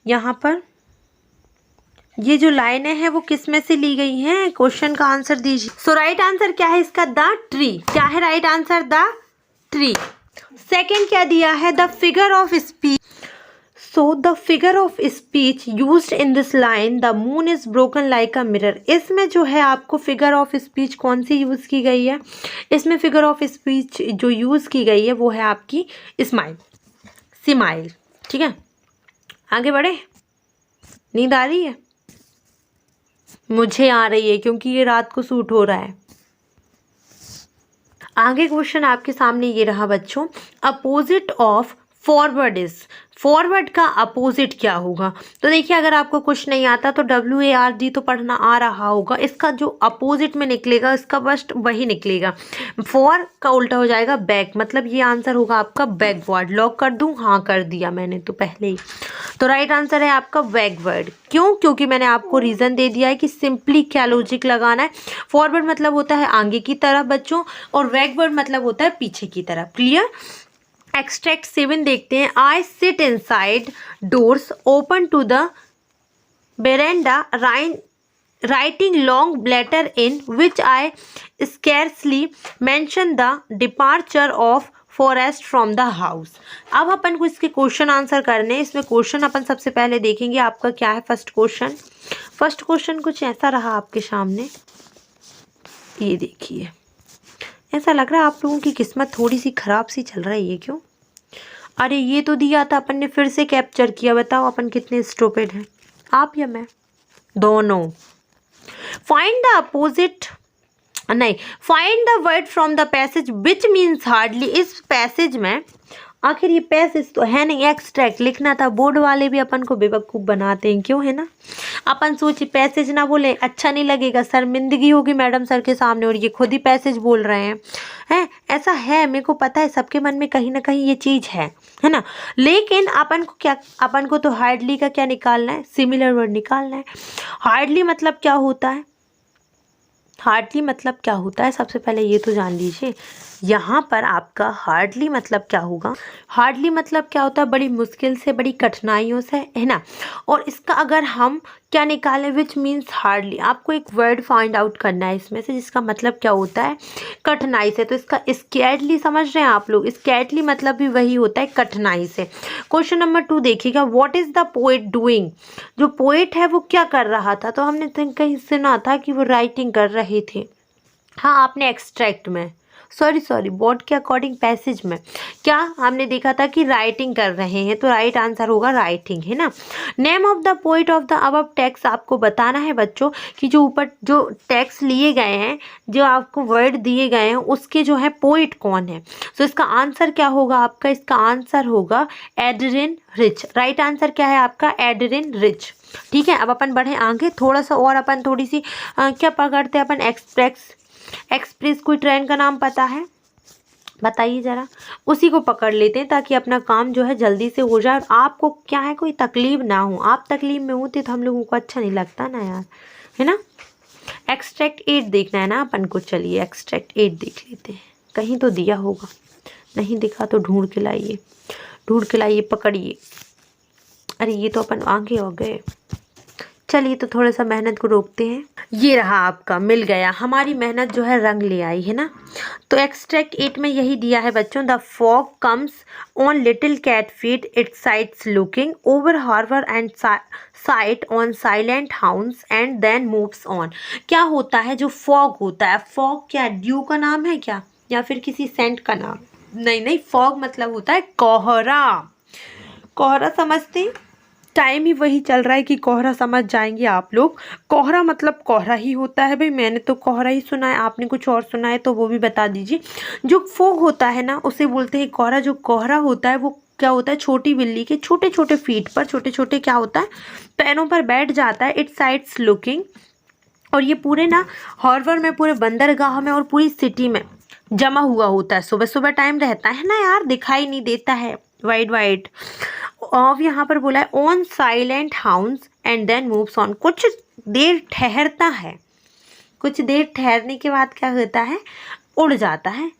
यहाँ पर ये जो लाइनें हैं वो किस में से ली गई हैं, क्वेश्चन का आंसर दीजिए। सो राइट आंसर क्या है इसका, द ट्री। क्या है right answer, the tree. Second क्या दिया है, the figure of speech. So the figure of speech used in this line, the moon is broken like a mirror। इसमें जो है आपको फिगर ऑफ स्पीच कौन सी यूज़ की गई है, इसमें फिगर ऑफ स्पीच जो यूज़ की गई है वो है आपकी स्माइल, स्माइल। ठीक है, आगे बढ़े। नींद आ रही है, मुझे आ रही है क्योंकि ये रात को सूट हो रहा है। आगे क्वेश्चन आपके सामने ये रहा बच्चों, opposite of forward is, forward का अपोजिट क्या होगा? तो देखिए अगर आपको कुछ नहीं आता तो WARD तो पढ़ना आ रहा होगा, इसका जो अपोजिट में निकलेगा इसका बस वही निकलेगा। फॉर का उल्टा हो जाएगा बैक, मतलब ये आंसर होगा आपका बैकवर्ड। लॉक कर दूं? हाँ कर दिया मैंने तो पहले ही। तो राइट आंसर है आपका बैकवर्ड। क्यों? क्योंकि मैंने आपको रीज़न दे दिया है कि सिंपली क्या लॉजिक लगाना है। फॉरवर्ड मतलब होता है आगे की तरफ बच्चों, और बैकवर्ड मतलब होता है पीछे की तरफ। क्लियर? एक्सट्रैक्ट 7 देखते हैं। I sit inside, doors open to the verandah, writing long letter in which I scarcely mention the departure of forest from the house. अब अपन को इसके क्वेश्चन आंसर करने हैं। इसमें क्वेश्चन अपन सबसे पहले देखेंगे आपका क्या है। फर्स्ट क्वेश्चन कुछ ऐसा रहा आपके सामने, ये देखिए। ऐसा लग रहा है आप लोगों की किस्मत थोड़ी सी खराब सी चल रही है। क्यों? अरे ये तो दिया था अपन ने, फिर से कैप्चर किया। बताओ अपन कितने स्टूपिड हैं, आप या मैं? दोनों। फाइंड द अपोजिट, नहीं, find the word from the passage which means hardly. इस पैसेज में, आखिर ये पैसेज तो है नहीं, एक्सट्रैक्ट लिखना था। बोर्ड वाले भी अपन को बेवकूफ़ बनाते हैं, क्यों? है ना, अपन सोचे पैसेज ना बोले, अच्छा नहीं लगेगा, शर्मिंदगी होगी मैडम सर के सामने, और ये खुद ही पैसेज बोल रहे हैं। ऐसा है, मेरे को पता है, सबके मन में कहीं ना कहीं ये चीज़ है ना। लेकिन अपन को क्या, अपन को तो हार्डली का क्या निकालना है? सिमिलर वर्ड निकालना है। हार्डली मतलब क्या होता है? हार्डली मतलब क्या होता है सबसे पहले ये तो जान लीजिए। यहाँ पर आपका हार्डली मतलब क्या होगा? हार्डली मतलब क्या होता है? बड़ी मुश्किल से, बड़ी कठिनाइयों से, है ना। और इसका अगर हम क्या निकालें, विच मीन्स हार्डली, आपको एक वर्ड फाइंड आउट करना है इसमें से जिसका मतलब क्या होता है? कठिनाई से। तो इसका स्कैर्डली समझ रहे हैं आप लोग? स्कैर्डली मतलब भी वही होता है, कठिनाई से। क्वेश्चन नंबर 2 देखिएगा। What is the poet doing? जो पोएट है वो क्या कर रहा था? तो हमने कहीं सुना था कि वो राइटिंग कर रहे थे। हाँ, आपने एक्सट्रैक्ट में, सॉरी बोर्ड के अकॉर्डिंग पैसेज में क्या हमने देखा था कि राइटिंग कर रहे हैं, तो राइट आंसर होगा राइटिंग, है ना। Name of the poet of the above text, आपको बताना है बच्चों कि जो ऊपर जो टेक्स्ट लिए गए हैं, जो आपको वर्ड दिए गए हैं, उसके जो है पोएट कौन है। तो इसका आंसर क्या होगा आपका? इसका आंसर होगा एडरिन रिच। राइट आंसर क्या है आपका? एडरिन रिच। ठीक है, अब अपन बढ़े आगे थोड़ा सा और। अपन थोड़ी सी क्या पकड़ते हैं अपन? एक्सप्रेस कोई ट्रेन का नाम पता है? बताइए ज़रा, उसी को पकड़ लेते हैं ताकि अपना काम जो है जल्दी से हो जाए। आपको क्या है, कोई तकलीफ ना हो। आप तकलीफ में होते तो हम लोगों को अच्छा नहीं लगता ना यार, है ना। एक्सट्रैक्ट 8 देखना है ना अपन को। चलिए एक्सट्रैक्ट 8 देख लेते हैं, कहीं तो दिया होगा, नहीं दिखा तो ढूंढ के लाइए, पकड़िए। अरे ये तो अपन आगे हो गए। चलिए तो थोड़ा सा मेहनत को रोकते हैं। ये रहा आपका, मिल गया। हमारी मेहनत जो है रंग ले आई, है ना। तो एक्सट्रैक्ट 8 में यही दिया है बच्चों। The fog comes on little cat feet, it sits looking over harbour and sit on silent haunches and then moves on. क्या होता है जो फॉग होता है? फॉग क्या ड्यू का नाम है क्या, या फिर किसी सेंट का नाम? नहीं, फॉग मतलब होता है कोहरा। कोहरा समझते? टाइम ही वही चल रहा है कि कोहरा समझ जाएंगे आप लोग। कोहरा मतलब कोहरा ही होता है भाई। मैंने तो कोहरा ही सुना है, आपने कुछ और सुना है तो वो भी बता दीजिए। जो फॉग होता है ना उसे बोलते हैं कोहरा। जो कोहरा होता है वो क्या होता है? छोटी बिल्ली के छोटे छोटे फीट पर, छोटे छोटे क्या होता है, पैरों पर बैठ जाता है। इट साइड्स लुकिंग, और ये पूरे ना हार्बर में, पूरे बंदरगाह में और पूरी सिटी में जमा हुआ होता है। सुबह सुबह टाइम रहता है ना यार, दिखाई नहीं देता है, वाइट। और यहाँ पर बोला है on silent haunches and then moves on. कुछ देर ठहरता है, कुछ देर ठहरने के बाद क्या होता है? उड़ जाता है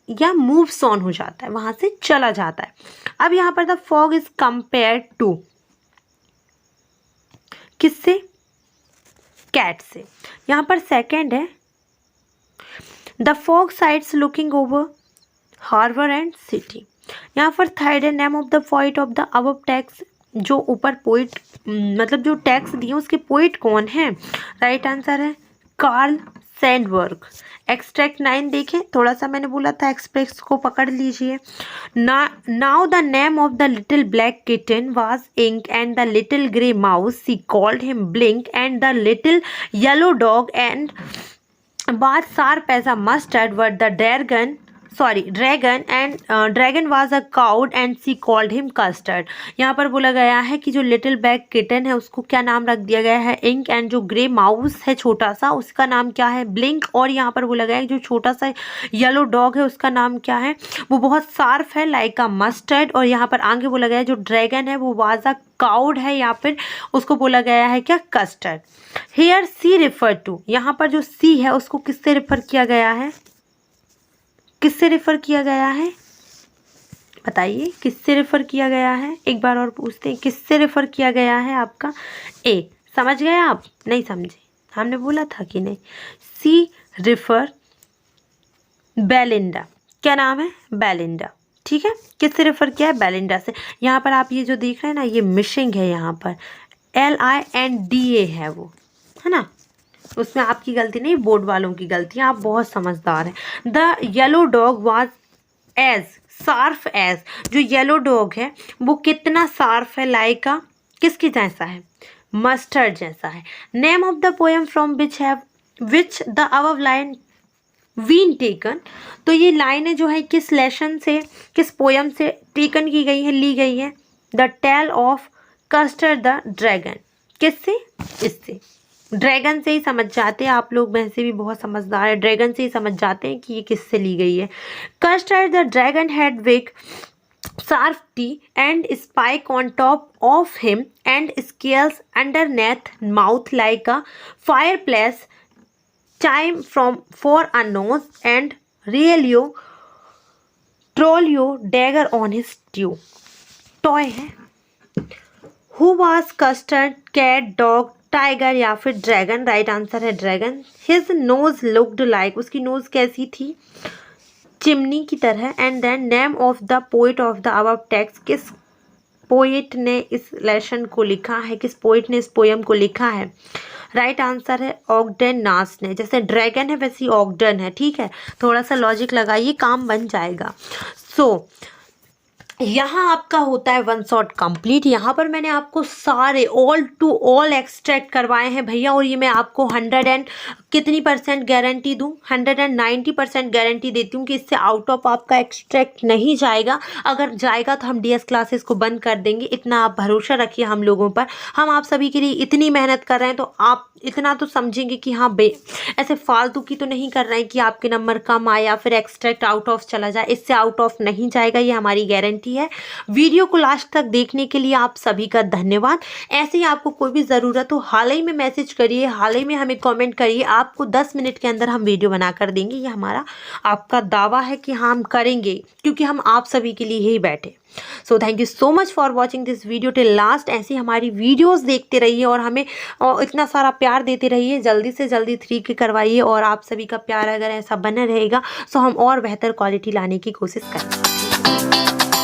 या मूव्स ऑन हो जाता है, वहां से चला जाता है। अब यहाँ पर the fog is compared to किससे? कैट से। यहाँ पर सेकंड है the fog sits looking over harbour and city. यहाँ पर थर्ड है name of the poet of the above text. जो ऊपर पोएट मतलब जो टेक्स्ट दिए उसके पोएट कौन है? राइट आंसर है कार्ल सैंडबर्ग। एक्सट्रैक्ट 9 देखें, थोड़ा सा मैंने बोला था एक्सप्रेस को पकड़ लीजिए। Now the name of the little black kitten was Ink and the little grey mouse she called him Blink and the little yellow dog and bar sharp as a Mustard were the dragon sorry dragon and dragon was a coward and she called him Custard. यहाँ पर बोला गया है कि जो लिटिल ब्लैक किटन है उसको क्या नाम रख दिया गया है, इंक। एंड जो ग्रे माउस है छोटा सा, उसका नाम क्या है, ब्लिंक। और यहाँ पर बोला गया है जो छोटा सा येलो डॉग है उसका नाम क्या है, वो बहुत शार्प है लाइक अ मस्टर्ड। और यहाँ पर आगे बोला गया है जो ड्रैगन है वो वाज अ काउड है, या फिर उसको बोला गया है क्या, Custard. Here she refer to, यहाँ पर जो सी है उसको किससे रेफर किया गया है, किससे रेफर किया गया है, बताइए किससे रेफर किया गया है। एक बार और पूछते हैं, किससे रेफर किया गया है आपका ए। समझ गए आप, नहीं समझे, हमने बोला था कि नहीं। सी रेफर बेलिंडा, क्या नाम है, बेलिंडा। ठीक है, किससे रेफर किया है, बेलिंडा से। यहाँ पर आप ये जो देख रहे हैं ना, ये मिशिंग है, यहाँ पर LINDA है वो, है ना, उसमें आपकी गलती नहीं, बोर्ड वालों की गलती है, आप बहुत समझदार हैं। The yellow dog was as sharp as, जो येलो डॉग है वो कितना शार्प है, लाइक का किसकी जैसा है, मस्टर्ड जैसा है। Name of the poem from which the above line been taken, तो ये लाइनें जो है किस लेसन से, किस पोयम से टेकन की गई है, ली गई है। The tale of Custard the dragon, किससे, इससे, ड्रैगन से ही समझ जाते हैं आप लोग, वैसे भी बहुत समझदार है, ड्रैगन से ही समझ जाते हैं कि ये किससे ली गई है। Custard the dragon had big sharp teeth and spike on top of him and scales underneath mouth like a fireplace chime from for a nose and Relio Trollio dagger on his toy है। Who was custard, cat, dog, tiger या फिर ड्रैगन, राइट आंसर है dragon. His nose looked like, उसकी नोज कैसी थी, चिमनी की तरह। And then name of the poet of the above text, किस पोइट ने इस लेसन को लिखा है, किस पोइट ने इस पोयम को लिखा है, राइट आंसर है ऑगडेन नास ने। जैसे ड्रैगन है वैसे ही ऑगडन है, ठीक है, थोड़ा सा लॉजिक लगाइए, काम बन जाएगा। सो यहाँ आपका होता है वन शॉट कंप्लीट। यहाँ पर मैंने आपको सारे ऑल टू ऑल एक्सट्रैक्ट करवाए हैं भैया, और ये मैं आपको 100% गारंटी दूँ, 190% गारंटी देती हूँ कि इससे आउट ऑफ आपका एक्सट्रैक्ट नहीं जाएगा। अगर जाएगा तो हम DS क्लासेस को बंद कर देंगे, इतना आप भरोसा रखिए हम लोगों पर। हम आप सभी के लिए इतनी मेहनत कर रहे हैं तो आप इतना तो समझेंगे कि हाँ ऐसे फालतू की तो नहीं कर रहे हैं कि आपके नंबर कम आए या फिर एक्सट्रैक्ट आउट ऑफ चला जाए। इससे आउट ऑफ नहीं जाएगा, ये हमारी गारंटी है। वीडियो को लास्ट तक देखने के लिए आप सभी का धन्यवाद। ऐसे ही आपको कोई भी ज़रूरत हो हाल ही में मैसेज करिए, हाल ही में हमें कमेंट करिए, आपको 10 मिनट के अंदर हम वीडियो बना कर देंगे। ये हमारा आपका दावा है कि हाँ हम करेंगे, क्योंकि हम आप सभी के लिए ही बैठे। So thank you so much for watching this video till last. ऐसी हमारी वीडियोस देखते रहिए और हमें इतना सारा प्यार देते रहिए। जल्दी से जल्दी 3 के करवाइए, और आप सभी का प्यार अगर ऐसा बना रहेगा तो हम और बेहतर क्वालिटी लाने की कोशिश करेंगे।